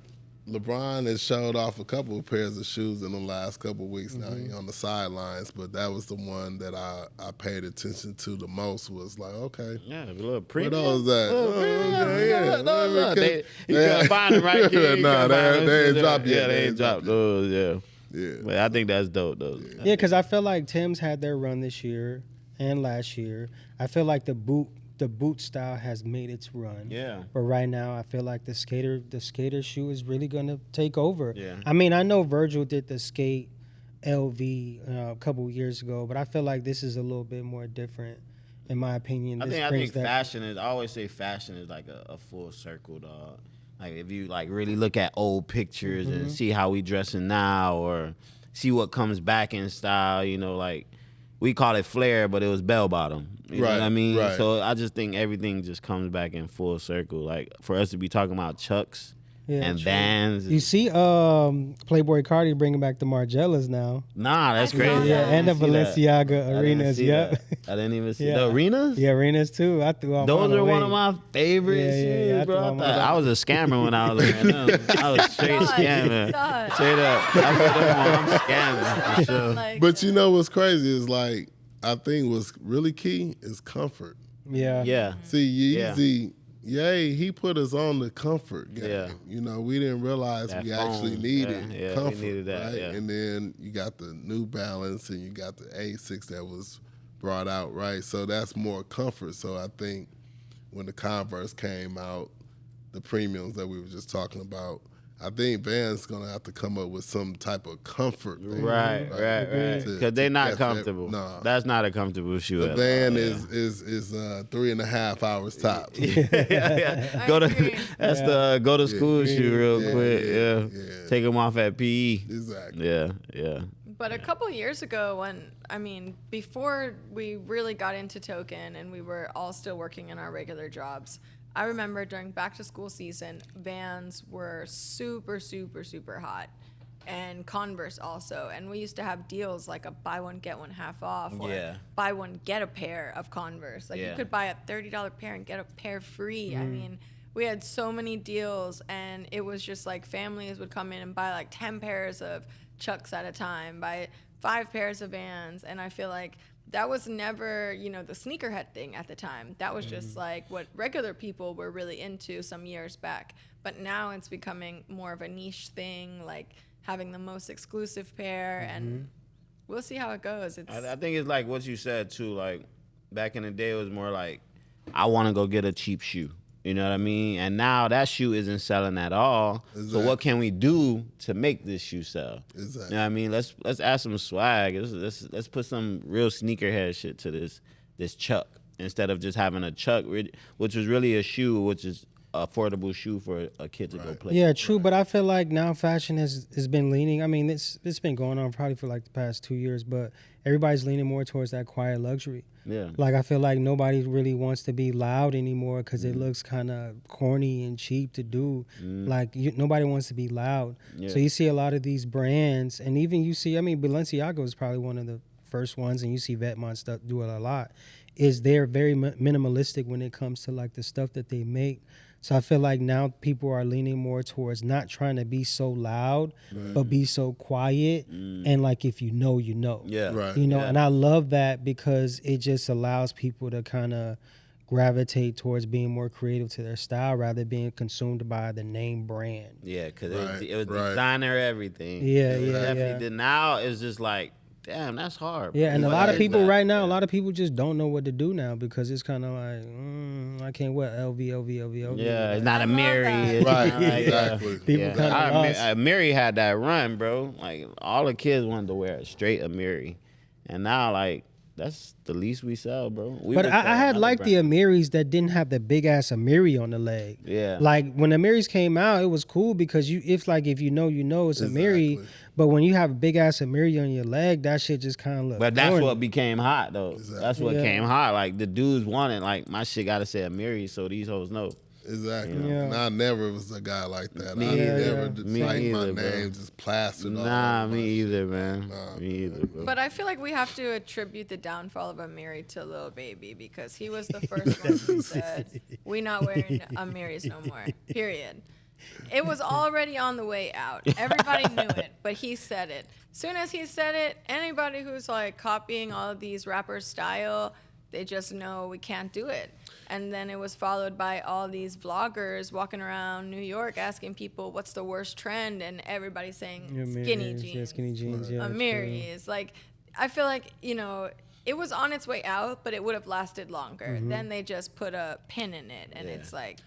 [SPEAKER 5] LeBron has showed off a couple of pairs of shoes in the last couple of weeks now on the sidelines, but that was the one that I paid attention to the most. Was like, okay,
[SPEAKER 2] Yeah, a little
[SPEAKER 5] where
[SPEAKER 2] premium.
[SPEAKER 5] those at?
[SPEAKER 2] Little premium.
[SPEAKER 5] Yeah.
[SPEAKER 2] You couldn't find them right here. You
[SPEAKER 5] Nah,
[SPEAKER 2] couldn't find them.
[SPEAKER 5] they ain't dropped yet.
[SPEAKER 2] Yeah, they ain't dropped those. Yeah.
[SPEAKER 5] Yeah.
[SPEAKER 2] But I think that's dope, though.
[SPEAKER 3] Yeah, because I feel like Tim's had their run this year and last year. I feel like the boot style has made its run.
[SPEAKER 2] Yeah.
[SPEAKER 3] But right now, I feel like the skater shoe is really gonna take over.
[SPEAKER 2] Yeah.
[SPEAKER 3] I mean, I know Virgil did the skate LV a couple years ago, but I feel like this is a little bit more different, in my opinion.
[SPEAKER 2] I
[SPEAKER 3] This
[SPEAKER 2] think
[SPEAKER 3] brings that-
[SPEAKER 2] fashion is. I always say fashion is like a full circle, dog. Like if you like really look at old pictures and see how we dressing now, or see what comes back in style, you know, like we call it flare, but it was bell bottom. You know what I mean?
[SPEAKER 5] right.
[SPEAKER 2] So I just think everything just comes back in full circle. Like for us to be talking about Chucks
[SPEAKER 3] Yeah,
[SPEAKER 2] and
[SPEAKER 3] true.
[SPEAKER 2] Vans.
[SPEAKER 3] You see, Playboy Cardi bringing back the Margielas now.
[SPEAKER 2] Nah, that's
[SPEAKER 4] I
[SPEAKER 2] crazy.
[SPEAKER 4] saw
[SPEAKER 3] Yeah,
[SPEAKER 4] that.
[SPEAKER 3] and the
[SPEAKER 2] I didn't see that.
[SPEAKER 3] Balenciaga
[SPEAKER 2] I didn't
[SPEAKER 3] arenas.
[SPEAKER 2] see
[SPEAKER 3] Yep.
[SPEAKER 2] that. I didn't even see
[SPEAKER 3] Yeah.
[SPEAKER 2] the arenas.
[SPEAKER 3] Yeah, arenas too. I threw all
[SPEAKER 2] Those
[SPEAKER 3] mine
[SPEAKER 2] are one
[SPEAKER 3] away.
[SPEAKER 2] of my favorite
[SPEAKER 3] Yeah,
[SPEAKER 2] shoes,
[SPEAKER 3] yeah, I
[SPEAKER 2] bro.
[SPEAKER 3] threw
[SPEAKER 2] I,
[SPEAKER 3] all
[SPEAKER 2] thought,
[SPEAKER 3] mine
[SPEAKER 2] I was a scammer when I was looking at them. I was straight
[SPEAKER 4] God,
[SPEAKER 2] scamming.
[SPEAKER 4] God.
[SPEAKER 2] Straight up. I put them on. I'm scamming for sure.
[SPEAKER 4] Like,
[SPEAKER 5] But you know what's crazy is like I think what's really key is comfort.
[SPEAKER 3] Yeah.
[SPEAKER 2] Yeah.
[SPEAKER 5] See, Yeezy, he put us on the comfort game.
[SPEAKER 2] Yeah.
[SPEAKER 5] You know, we didn't realize
[SPEAKER 2] That
[SPEAKER 5] we
[SPEAKER 2] foam.
[SPEAKER 5] actually needed
[SPEAKER 2] Yeah, we
[SPEAKER 5] comfort,
[SPEAKER 2] needed that,
[SPEAKER 5] right?
[SPEAKER 2] yeah.
[SPEAKER 5] And then you got the New Balance and you got the Asics that was brought out, right? So that's more comfort. So I think when the Converse came out, the premiums that we were just talking about, I think Vans gonna have to come up with some type of comfort thing,
[SPEAKER 2] Right.
[SPEAKER 5] To-
[SPEAKER 2] Because they're
[SPEAKER 5] to
[SPEAKER 2] not
[SPEAKER 5] catch
[SPEAKER 2] comfortable.
[SPEAKER 5] Nah.
[SPEAKER 2] That's not a comfortable shoe.
[SPEAKER 5] The
[SPEAKER 2] at
[SPEAKER 5] van
[SPEAKER 2] all,
[SPEAKER 5] is 3.5 hours tops.
[SPEAKER 2] yeah.
[SPEAKER 4] I
[SPEAKER 2] Go
[SPEAKER 4] agree.
[SPEAKER 2] to that's the go to school shoe real
[SPEAKER 5] yeah,
[SPEAKER 2] quick.
[SPEAKER 5] yeah,
[SPEAKER 2] Yeah.
[SPEAKER 5] yeah.
[SPEAKER 2] Take them off at PE.
[SPEAKER 5] Exactly.
[SPEAKER 2] Yeah.
[SPEAKER 4] But a couple years ago, before we really got into Token and we were all still working in our regular jobs, I remember during back to school season, Vans were super, super, super hot. And Converse also. And we used to have deals like a buy one, get one half off, or
[SPEAKER 2] Yeah.
[SPEAKER 4] buy one, get a pair of Converse. Like
[SPEAKER 2] Yeah.
[SPEAKER 4] you could buy a $30 pair and get a pair free. I mean, we had so many deals, and it was just like families would come in and buy like 10 pairs of Chucks at a time, buy 5 pairs of Vans. And I feel like that was never, the sneakerhead thing at the time. That was just like what regular people were really into some years back. But now it's becoming more of a niche thing, like having the most exclusive pair, and we'll see how it goes.
[SPEAKER 2] I think it's like what you said too. Like back in the day, it was more like I want to go get a cheap shoe. You know what I mean? And now that shoe isn't selling at all. So
[SPEAKER 5] Exactly.
[SPEAKER 2] what can we do to make this shoe sell?
[SPEAKER 5] Exactly.
[SPEAKER 2] You know what I mean? Let's add some swag. Let's put some real sneakerhead shit to this Chuck instead of just having a Chuck, which was really a shoe, which is affordable shoe for a kid to go play.
[SPEAKER 3] Yeah, true. But I feel like now fashion has been leaning. I mean, it's been going on probably for like the past 2 years, but everybody's leaning more towards that quiet luxury.
[SPEAKER 2] Yeah.
[SPEAKER 3] Like I feel like nobody really wants to be loud anymore because it looks kind of corny and cheap to do. Like nobody wants to be loud.
[SPEAKER 2] Yeah.
[SPEAKER 3] So you see a lot of these brands, and even you see, Balenciaga is probably one of the first ones, and you see Vetmont stuff do it a lot. Is they're very minimalistic when it comes to like the stuff that they make. So I feel like now people are leaning more towards not trying to be so loud, but be so quiet. And like, if you know, you know.
[SPEAKER 2] Yeah.
[SPEAKER 5] Right.
[SPEAKER 3] You know, and I love that because it just allows people to kind of gravitate towards being more creative to their style rather than being consumed by the name brand.
[SPEAKER 2] Yeah, because
[SPEAKER 5] Right,
[SPEAKER 2] it was
[SPEAKER 5] right.
[SPEAKER 2] designer everything.
[SPEAKER 3] Yeah,
[SPEAKER 2] It was
[SPEAKER 3] yeah,
[SPEAKER 2] definitely
[SPEAKER 3] yeah.
[SPEAKER 2] did. Now it's just like, damn, that's hard.
[SPEAKER 3] Yeah, and a
[SPEAKER 2] What
[SPEAKER 3] lot of
[SPEAKER 2] is
[SPEAKER 3] people
[SPEAKER 2] that?
[SPEAKER 3] right now, a
[SPEAKER 2] Yeah.
[SPEAKER 3] lot of people just don't know what to do now because it's kind of like, I can't wear LV.
[SPEAKER 2] Yeah, it's not
[SPEAKER 4] I
[SPEAKER 2] a
[SPEAKER 4] love
[SPEAKER 2] Mary.
[SPEAKER 4] that.
[SPEAKER 2] It's
[SPEAKER 5] Right,
[SPEAKER 2] not like,
[SPEAKER 5] exactly.
[SPEAKER 3] People kinda lost.
[SPEAKER 2] Mary had that run, bro. Like all the kids wanted to wear a straight Amiri, and now like that's the least we sell, bro. We
[SPEAKER 3] But
[SPEAKER 2] would
[SPEAKER 3] I
[SPEAKER 2] sell
[SPEAKER 3] had
[SPEAKER 2] another
[SPEAKER 3] liked the
[SPEAKER 2] brand.
[SPEAKER 3] Amiris that didn't have the big ass Amiri on the leg.
[SPEAKER 2] Yeah.
[SPEAKER 3] Like when Amiris came out, it was cool because if you know it's Amiri.
[SPEAKER 5] Exactly.
[SPEAKER 3] But when you have a big ass Amiri on your leg, that shit just kind of look.
[SPEAKER 2] But that's
[SPEAKER 3] corny.
[SPEAKER 2] what became hot though.
[SPEAKER 5] Exactly.
[SPEAKER 2] That's what
[SPEAKER 3] Yeah.
[SPEAKER 2] came hot. Like the dudes wanted, like my shit gotta say Amiri, so these hoes know.
[SPEAKER 5] Exactly.
[SPEAKER 3] Yeah.
[SPEAKER 5] And I never was a guy like that.
[SPEAKER 2] Me
[SPEAKER 5] I
[SPEAKER 2] either.
[SPEAKER 5] never
[SPEAKER 2] Me
[SPEAKER 5] like my
[SPEAKER 2] either, bro.
[SPEAKER 5] name just plastered all
[SPEAKER 2] Nah,
[SPEAKER 5] over my
[SPEAKER 2] me
[SPEAKER 5] shit.
[SPEAKER 2] either, man.
[SPEAKER 5] Nah,
[SPEAKER 2] Me either, bro.
[SPEAKER 4] But I feel like we have to attribute the downfall of Amiri to Lil Baby because he was the first one who said, "We not wearing Amiris no more." Period. It was already on the way out. Everybody knew it, but he said it. Soon as he said it, anybody who's like copying all of these rappers' style, they just know we can't do it. And then it was followed by all these vloggers walking around New York asking people what's the worst trend, and everybody saying skinny jeans.
[SPEAKER 3] Yeah, skinny jeans. Yeah,
[SPEAKER 4] Amiris. Like, I feel like, it was on its way out, but it would have lasted longer. Then they just put a pin in it, and it's like,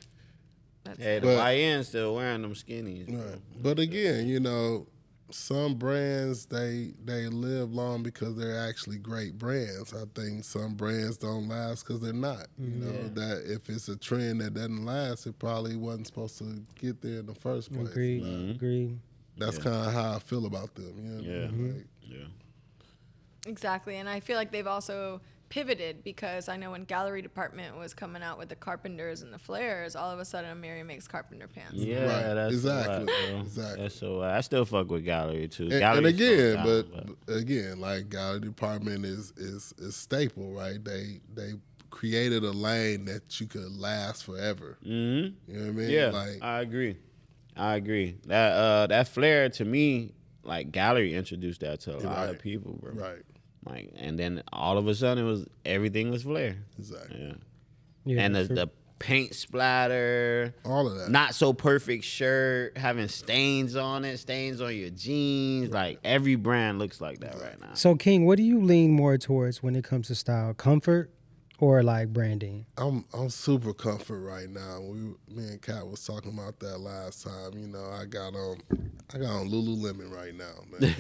[SPEAKER 4] that's
[SPEAKER 2] Hey,
[SPEAKER 4] it.
[SPEAKER 2] the
[SPEAKER 5] But-
[SPEAKER 2] YN still wearing them skinnies. Bro.
[SPEAKER 5] Right. But again, some brands they live long because they're actually great brands. I think some brands don't last because they're not. You know that if it's a trend that doesn't last, it probably wasn't supposed to get there in the first place.
[SPEAKER 3] Agreed. Agreed.
[SPEAKER 5] That's kind of how I feel about them. You know what I mean? Like,
[SPEAKER 2] Yeah.
[SPEAKER 4] Exactly, and I feel like they've also pivoted because I know when Gallery Department was coming out with the Carpenters and the Flares, all of a sudden Amiri makes Carpenter pants.
[SPEAKER 2] Yeah,
[SPEAKER 5] Right,
[SPEAKER 2] that's
[SPEAKER 5] exactly,
[SPEAKER 2] a lot, bro.
[SPEAKER 5] exactly.
[SPEAKER 2] That's so. I still fuck with Gallery too.
[SPEAKER 5] and
[SPEAKER 2] Gallery's
[SPEAKER 5] again,
[SPEAKER 2] slowed
[SPEAKER 5] but
[SPEAKER 2] down,
[SPEAKER 5] again, like Gallery Department is staple, right? They created a lane that you could last forever.
[SPEAKER 2] Mhm.
[SPEAKER 5] You know what I mean?
[SPEAKER 2] Yeah,
[SPEAKER 5] Like,
[SPEAKER 2] I agree. That flare to me, like Gallery introduced that to a lot
[SPEAKER 5] Right.
[SPEAKER 2] of people, bro.
[SPEAKER 5] right.
[SPEAKER 2] Like, and then all of a sudden everything was flare.
[SPEAKER 5] Exactly.
[SPEAKER 2] Yeah.
[SPEAKER 3] Yeah,
[SPEAKER 2] And
[SPEAKER 3] true.
[SPEAKER 2] the paint splatter,
[SPEAKER 5] All of that.
[SPEAKER 2] not so perfect shirt, having stains on it, stains on your jeans. Like every brand looks like that right now.
[SPEAKER 3] So, King, what do you lean more towards when it comes to style? Comfort or like branding?
[SPEAKER 5] I'm super comfort right now. Me and Kat was talking about that last time. I got on Lululemon right now, man.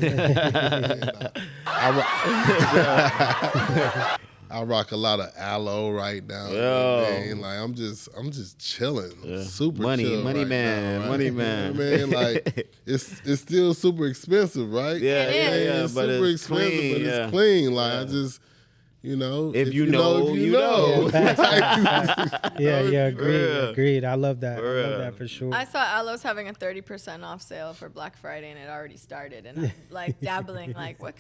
[SPEAKER 5] I rock a lot of aloe right now.
[SPEAKER 2] Yo.
[SPEAKER 5] Man. Like I'm just chilling. I'm super
[SPEAKER 2] Money
[SPEAKER 5] chill right
[SPEAKER 2] man,
[SPEAKER 5] now, right?
[SPEAKER 2] money
[SPEAKER 5] You know
[SPEAKER 2] man.
[SPEAKER 5] what I mean? Like it's still super expensive, right?
[SPEAKER 2] Yeah,
[SPEAKER 4] It is.
[SPEAKER 2] yeah,
[SPEAKER 5] It's
[SPEAKER 2] but
[SPEAKER 5] super
[SPEAKER 2] it's
[SPEAKER 5] expensive,
[SPEAKER 2] clean.
[SPEAKER 5] but
[SPEAKER 2] Yeah.
[SPEAKER 5] it's clean. Like I just,
[SPEAKER 2] If you know, you know.
[SPEAKER 3] Yeah, yeah,
[SPEAKER 2] real.
[SPEAKER 3] agreed. I love that. I
[SPEAKER 2] real.
[SPEAKER 3] love that for sure.
[SPEAKER 4] I saw Aloe's having a 30% off sale for Black Friday, and it already started. And I'm like dabbling, like, what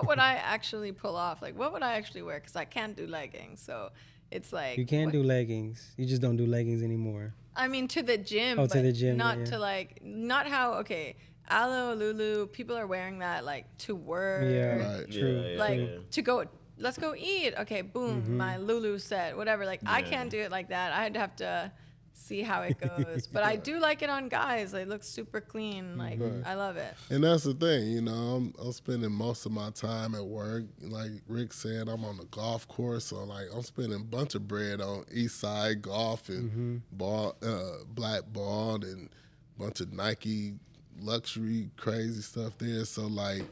[SPEAKER 4] would I actually pull off? Like, what would I actually wear? Because I can't do leggings. So it's like.
[SPEAKER 3] You can
[SPEAKER 4] what-
[SPEAKER 3] do leggings. You just don't do leggings anymore.
[SPEAKER 4] I mean, to the gym.
[SPEAKER 3] Oh,
[SPEAKER 4] but
[SPEAKER 3] to the gym,
[SPEAKER 4] Not
[SPEAKER 3] yeah.
[SPEAKER 4] to not how, okay, Aloe, Lulu, people are wearing that like to work.
[SPEAKER 3] Yeah,
[SPEAKER 5] Right.
[SPEAKER 3] true.
[SPEAKER 2] Yeah,
[SPEAKER 4] Like
[SPEAKER 2] yeah.
[SPEAKER 4] to go, let's go eat. Okay, boom, my Lulu set, whatever. Like I can't do it like that. I'd have to see how it goes. But I do like it on guys. It looks super clean. Like I love it.
[SPEAKER 5] And that's the thing, I'm spending most of my time at work. Like Rick said, I'm on the golf course, so like I'm spending a bunch of bread on East Side golf and black ball and a bunch of Nike luxury crazy stuff there. So like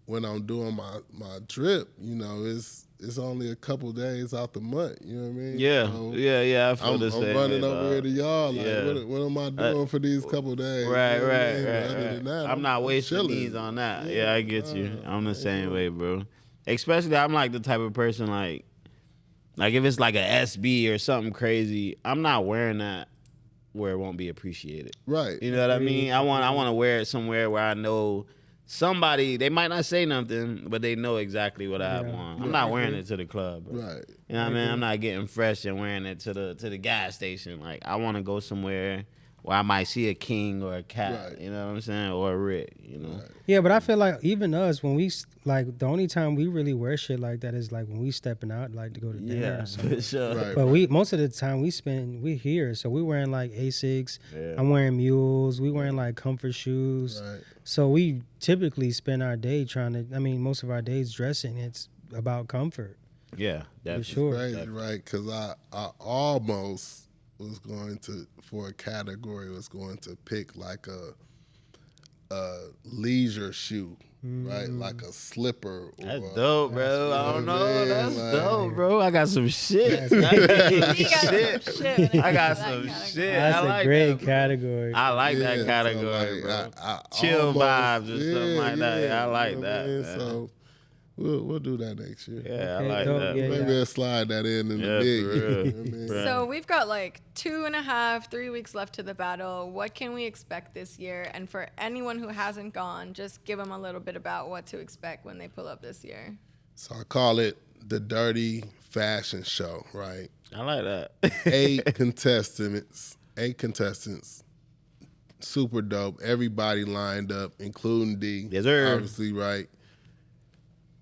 [SPEAKER 5] when I'm doing my trip, it's only a couple days out the month. You know what I mean?
[SPEAKER 2] Yeah,
[SPEAKER 5] So
[SPEAKER 2] yeah. I feel
[SPEAKER 5] I'm
[SPEAKER 2] the same.
[SPEAKER 5] running
[SPEAKER 2] way,
[SPEAKER 5] over
[SPEAKER 2] dog.
[SPEAKER 5] here to y'all. Like,
[SPEAKER 2] Yeah.
[SPEAKER 5] what am I doing for these couple days?
[SPEAKER 2] Right,
[SPEAKER 5] You know what I
[SPEAKER 2] right,
[SPEAKER 5] mean?
[SPEAKER 2] right,
[SPEAKER 5] Other
[SPEAKER 2] right.
[SPEAKER 5] than that,
[SPEAKER 2] I'm not wasting
[SPEAKER 5] chilling.
[SPEAKER 2] these on that. Yeah, I get you. I'm the same way, bro. Especially, I'm like the type of person like if it's like a SB or something crazy, I'm not wearing that where it won't be appreciated.
[SPEAKER 5] Right.
[SPEAKER 2] You know what I mean? I want to wear it somewhere where I know somebody, they might not say nothing, but they know exactly what I have on. I'm not wearing it to the club, bro.
[SPEAKER 5] Right.
[SPEAKER 2] You know what I mean? I'm not getting fresh and wearing it to the gas station. Like I want to go somewhere where I might see a King or a Cat,
[SPEAKER 5] Right.
[SPEAKER 2] you know what I'm saying, or a Rick,
[SPEAKER 3] Yeah, but I feel like even us, when we like the only time we really wear shit like that is like when we stepping out, like to go to dinner.
[SPEAKER 2] Yeah,
[SPEAKER 3] Or something.
[SPEAKER 2] for sure.
[SPEAKER 5] Right.
[SPEAKER 3] But most of the time we here, so we wearing like Asics.
[SPEAKER 2] Yeah.
[SPEAKER 3] I'm wearing mules. We wearing like comfort shoes.
[SPEAKER 5] Right.
[SPEAKER 3] So we typically spend our day most of our days dressing. It's about comfort.
[SPEAKER 2] Yeah, that's
[SPEAKER 3] sure.
[SPEAKER 5] Crazy, right? Because I almost was going to, for a category, was going to pick like a leisure shoe, right? Like a slipper.
[SPEAKER 2] That's
[SPEAKER 5] or
[SPEAKER 2] dope, bro. I don't know.
[SPEAKER 5] man,
[SPEAKER 2] That's
[SPEAKER 5] like-
[SPEAKER 2] dope, bro. I got some shit.
[SPEAKER 4] He got
[SPEAKER 2] shit.
[SPEAKER 4] some shit. when it
[SPEAKER 2] I got
[SPEAKER 4] comes to that
[SPEAKER 2] some
[SPEAKER 4] category.
[SPEAKER 2] shit.
[SPEAKER 3] That's
[SPEAKER 2] I
[SPEAKER 3] a
[SPEAKER 2] like
[SPEAKER 3] great
[SPEAKER 2] that, bro.
[SPEAKER 3] category.
[SPEAKER 2] I like
[SPEAKER 5] Yeah,
[SPEAKER 2] that
[SPEAKER 5] so,
[SPEAKER 2] category,
[SPEAKER 5] like,
[SPEAKER 2] bro.
[SPEAKER 5] I
[SPEAKER 2] Chill
[SPEAKER 5] almost-
[SPEAKER 2] vibes or something like that. I like
[SPEAKER 5] you know
[SPEAKER 2] that,
[SPEAKER 5] what I mean?
[SPEAKER 2] man.
[SPEAKER 5] So We'll do that next year.
[SPEAKER 2] Yeah,
[SPEAKER 3] Okay,
[SPEAKER 2] I like
[SPEAKER 3] dope.
[SPEAKER 2] that.
[SPEAKER 3] Yeah,
[SPEAKER 5] Maybe
[SPEAKER 3] yeah.
[SPEAKER 5] I'll slide that in the
[SPEAKER 2] Yeah,
[SPEAKER 5] big.
[SPEAKER 2] for
[SPEAKER 5] You know
[SPEAKER 2] real.
[SPEAKER 5] what I mean?
[SPEAKER 2] Right.
[SPEAKER 4] So we've got like 2.5, 3 weeks left to the battle. What can we expect this year? And for anyone who hasn't gone, just give them a little bit about what to expect when they pull up this year.
[SPEAKER 5] So I call it the Dirty Fashion Show, right?
[SPEAKER 2] I like that.
[SPEAKER 5] 8 contestants. Super dope. Everybody lined up, including D.
[SPEAKER 2] Yes, sir.
[SPEAKER 5] Obviously, right?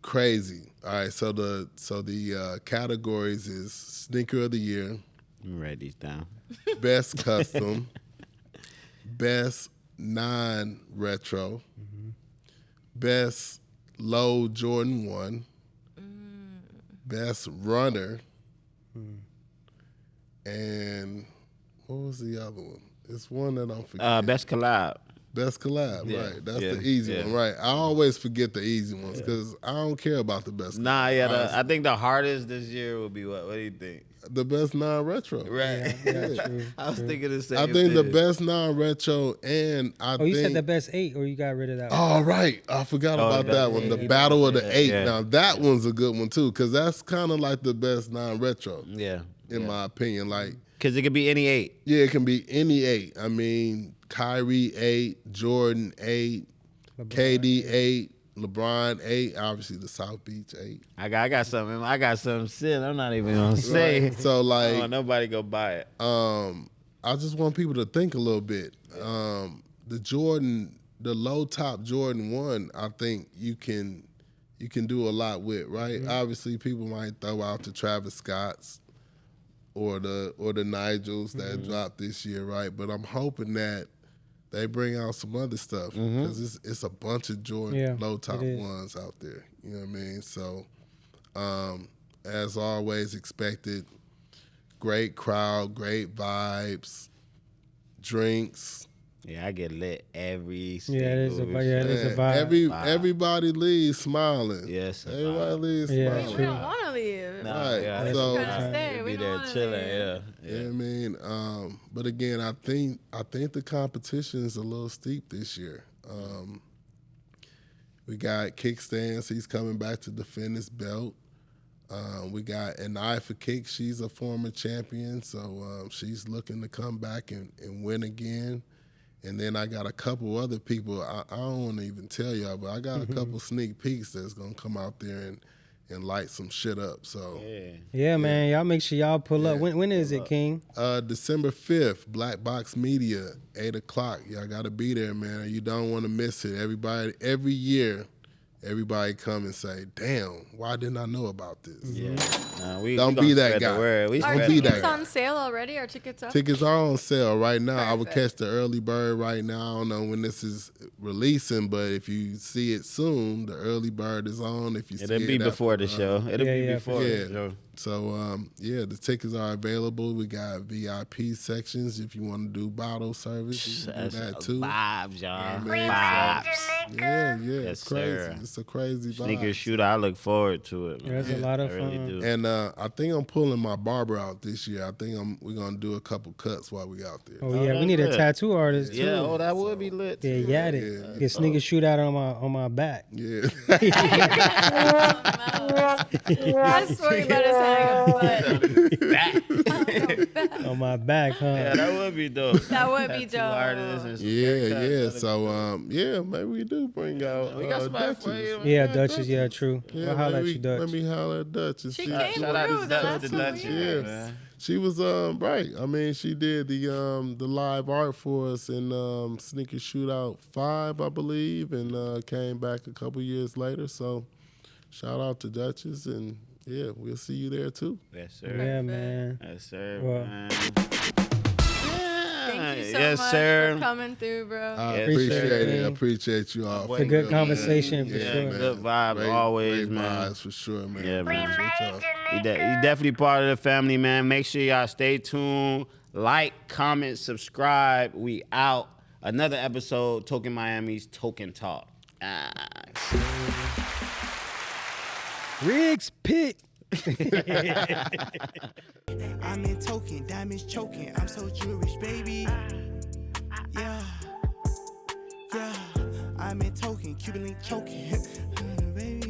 [SPEAKER 5] Crazy. All right. So the categories is Sneaker of the Year,
[SPEAKER 2] Let me write these down.
[SPEAKER 5] Best Custom, Best Non-Retro, Best Low Jordan 1, Best Runner, and what was the other one? It's one that I'm forgetting.
[SPEAKER 2] Best collab.
[SPEAKER 5] Best collab,
[SPEAKER 2] Yeah,
[SPEAKER 5] right? That's
[SPEAKER 2] yeah,
[SPEAKER 5] the easy
[SPEAKER 2] yeah.
[SPEAKER 5] one, right? I always forget the easy ones because I don't care about the best.
[SPEAKER 2] Nah,
[SPEAKER 5] collab.
[SPEAKER 2] yeah.
[SPEAKER 5] Honestly.
[SPEAKER 2] I think the hardest this year will be what? What do you think?
[SPEAKER 5] The best non-retro.
[SPEAKER 2] Right.
[SPEAKER 3] Yeah, true.
[SPEAKER 2] I was
[SPEAKER 3] true.
[SPEAKER 2] thinking the same
[SPEAKER 5] I think the
[SPEAKER 2] thing.
[SPEAKER 5] best non-retro, and I
[SPEAKER 3] Oh,
[SPEAKER 5] think.
[SPEAKER 3] you said the best 8, or you got rid of that one?
[SPEAKER 5] Oh, right. I forgot about
[SPEAKER 2] the
[SPEAKER 5] that one. The
[SPEAKER 2] eight.
[SPEAKER 5] Battle of the
[SPEAKER 2] Yeah,
[SPEAKER 5] 8.
[SPEAKER 2] yeah.
[SPEAKER 5] Now, that one's a good one, too, because that's kind of like the best non-retro,
[SPEAKER 2] Yeah.
[SPEAKER 5] in my opinion. Like,
[SPEAKER 2] Because it could be any 8.
[SPEAKER 5] yeah, it can be any 8. I mean, Kyrie 8, Jordan 8, KD 8, LeBron 8, obviously the South Beach 8.
[SPEAKER 2] I got something. I got something sitting. I'm not even gonna say.
[SPEAKER 5] Right. So,
[SPEAKER 2] I
[SPEAKER 5] like,
[SPEAKER 2] don't want nobody go buy it.
[SPEAKER 5] I just want people to think a little bit. The low top Jordan 1, I think you can do a lot with, right? Obviously, people might throw out the Travis Scotts or the Nigels that dropped this year, right? But I'm hoping that they bring out some other stuff because it's a bunch of Jordan low top
[SPEAKER 3] it is.
[SPEAKER 5] ones out there. You know what I mean? So, as always expected, great crowd, great vibes, drinks.
[SPEAKER 2] Yeah, I get lit every
[SPEAKER 3] Yeah, it is a
[SPEAKER 2] single
[SPEAKER 3] vibe. Yeah, it is a
[SPEAKER 5] Man,
[SPEAKER 3] vibe.
[SPEAKER 5] everybody leaves smiling.
[SPEAKER 2] Yes, a
[SPEAKER 5] Everybody
[SPEAKER 2] vibe.
[SPEAKER 5] leaves
[SPEAKER 3] Yeah,
[SPEAKER 5] smiling.
[SPEAKER 4] We
[SPEAKER 3] true.
[SPEAKER 4] don't want to leave.
[SPEAKER 2] Nah,
[SPEAKER 5] Right.
[SPEAKER 2] yeah,
[SPEAKER 5] So-
[SPEAKER 2] so
[SPEAKER 4] Gotta stay.
[SPEAKER 2] be
[SPEAKER 4] We
[SPEAKER 2] there
[SPEAKER 4] don't wanna
[SPEAKER 2] chilling.
[SPEAKER 4] leave.
[SPEAKER 2] Yeah,
[SPEAKER 5] You know what I mean? But again, I think the competition is a little steep this year. We got Kickstands. He's coming back to defend his belt. We got An Eye for Kick. She's a former champion, so she's looking to come back and win again. And then I got a couple other people. I don't want to even tell y'all, but I got a couple sneak peeks that's going to come out there and light some shit up. So
[SPEAKER 3] Yeah, man. Y'all make sure y'all pull up. When is it, King?
[SPEAKER 5] December 5th, Black Box Media, 8 o'clock. Y'all got to be there, man. You don't want to miss it. Every year, everybody come and say, damn, why didn't I know about this?
[SPEAKER 2] yeah. We
[SPEAKER 5] Don't
[SPEAKER 2] gonna
[SPEAKER 5] be that
[SPEAKER 2] spread the
[SPEAKER 5] guy.
[SPEAKER 2] word. We
[SPEAKER 5] Don't
[SPEAKER 4] Are
[SPEAKER 2] spread
[SPEAKER 5] be
[SPEAKER 2] the
[SPEAKER 5] that
[SPEAKER 4] tickets
[SPEAKER 5] guy.
[SPEAKER 4] on sale already? Are tickets up?
[SPEAKER 5] Tickets are on sale right now. I would
[SPEAKER 4] Perfect.
[SPEAKER 5] catch the early bird right now. I don't know when this is releasing, but if you see it soon, the early bird is on. If you see
[SPEAKER 2] It'll
[SPEAKER 5] it
[SPEAKER 2] be
[SPEAKER 5] after,
[SPEAKER 2] before the show. It'll
[SPEAKER 3] Yeah,
[SPEAKER 2] be
[SPEAKER 3] yeah,
[SPEAKER 2] before
[SPEAKER 5] yeah.
[SPEAKER 2] the show.
[SPEAKER 5] So, the tickets are available. We got VIP sections if you want to do bottle service. You can do that too.
[SPEAKER 2] Vibes, y'all.
[SPEAKER 5] man.
[SPEAKER 2] Vibes.
[SPEAKER 5] Yeah,
[SPEAKER 2] Yes,
[SPEAKER 5] it's crazy.
[SPEAKER 2] sir.
[SPEAKER 5] It's a crazy vibe.
[SPEAKER 2] Sneaker Shootout. I look forward to it. Man.
[SPEAKER 3] There's a lot of
[SPEAKER 2] I really
[SPEAKER 3] fun.
[SPEAKER 2] do.
[SPEAKER 5] And I think I'm pulling my barber out this year. I think we're gonna do a couple cuts while we out there.
[SPEAKER 3] Oh yeah, we
[SPEAKER 2] that's
[SPEAKER 3] need a
[SPEAKER 2] lit.
[SPEAKER 3] tattoo artist too.
[SPEAKER 2] Yeah, oh, that would be lit.
[SPEAKER 3] Yeah,
[SPEAKER 2] too.
[SPEAKER 3] yeah, it. Get Sneaker Shootout on my back.
[SPEAKER 5] Yeah.
[SPEAKER 4] I swear you better say
[SPEAKER 3] On my back, huh?
[SPEAKER 2] Yeah, that would be dope.
[SPEAKER 4] That would be
[SPEAKER 2] Tattoo
[SPEAKER 4] dope.
[SPEAKER 2] artists and some
[SPEAKER 5] Yeah.
[SPEAKER 2] haircuts.
[SPEAKER 5] So maybe we do bring out.
[SPEAKER 2] We got somebody for
[SPEAKER 5] Duchess.
[SPEAKER 2] you.
[SPEAKER 3] Yeah, Duchess. Yeah, true.
[SPEAKER 5] Yeah,
[SPEAKER 3] I'll holler at
[SPEAKER 5] maybe-
[SPEAKER 3] you, Dutch.
[SPEAKER 5] Let me holler at Dutch. And
[SPEAKER 4] She
[SPEAKER 5] see.
[SPEAKER 4] came
[SPEAKER 2] Shout out
[SPEAKER 4] through,
[SPEAKER 2] to
[SPEAKER 4] though.
[SPEAKER 2] Dutch,
[SPEAKER 4] That's
[SPEAKER 2] the
[SPEAKER 4] so
[SPEAKER 2] Dutch,
[SPEAKER 4] weird.
[SPEAKER 2] man.
[SPEAKER 5] She was right. I mean, she did the live art for us in Sneaker Shootout 5, I believe, and came back a couple years later. So shout out to Duchess, and yeah, we'll see you there too.
[SPEAKER 2] Yes, sir.
[SPEAKER 3] Yeah, man.
[SPEAKER 2] Yes, sir.
[SPEAKER 3] Well,
[SPEAKER 2] man.
[SPEAKER 4] Thank you so
[SPEAKER 2] yes,
[SPEAKER 4] much
[SPEAKER 2] sir.
[SPEAKER 4] for coming through, bro.
[SPEAKER 5] I
[SPEAKER 2] Yes,
[SPEAKER 5] appreciate
[SPEAKER 3] sir.
[SPEAKER 5] it. I appreciate you all.
[SPEAKER 2] It's a
[SPEAKER 5] for
[SPEAKER 3] good
[SPEAKER 5] real,
[SPEAKER 3] conversation, for
[SPEAKER 5] man.
[SPEAKER 3] sure.
[SPEAKER 5] man.
[SPEAKER 2] Good vibe always,
[SPEAKER 5] great
[SPEAKER 2] man.
[SPEAKER 5] vibes for sure, man.
[SPEAKER 2] Yeah, man.
[SPEAKER 5] Appreciate y'all.
[SPEAKER 2] You definitely part of the family, man. Make sure y'all stay tuned. Like, comment, subscribe. We out. Another episode, Token Miami's Token Talk.
[SPEAKER 3] Riggs Pitt.
[SPEAKER 1] I'm in token, diamonds choking. I'm so Jewish, baby. Yeah, yeah. I'm in token, Cuban link choking, baby.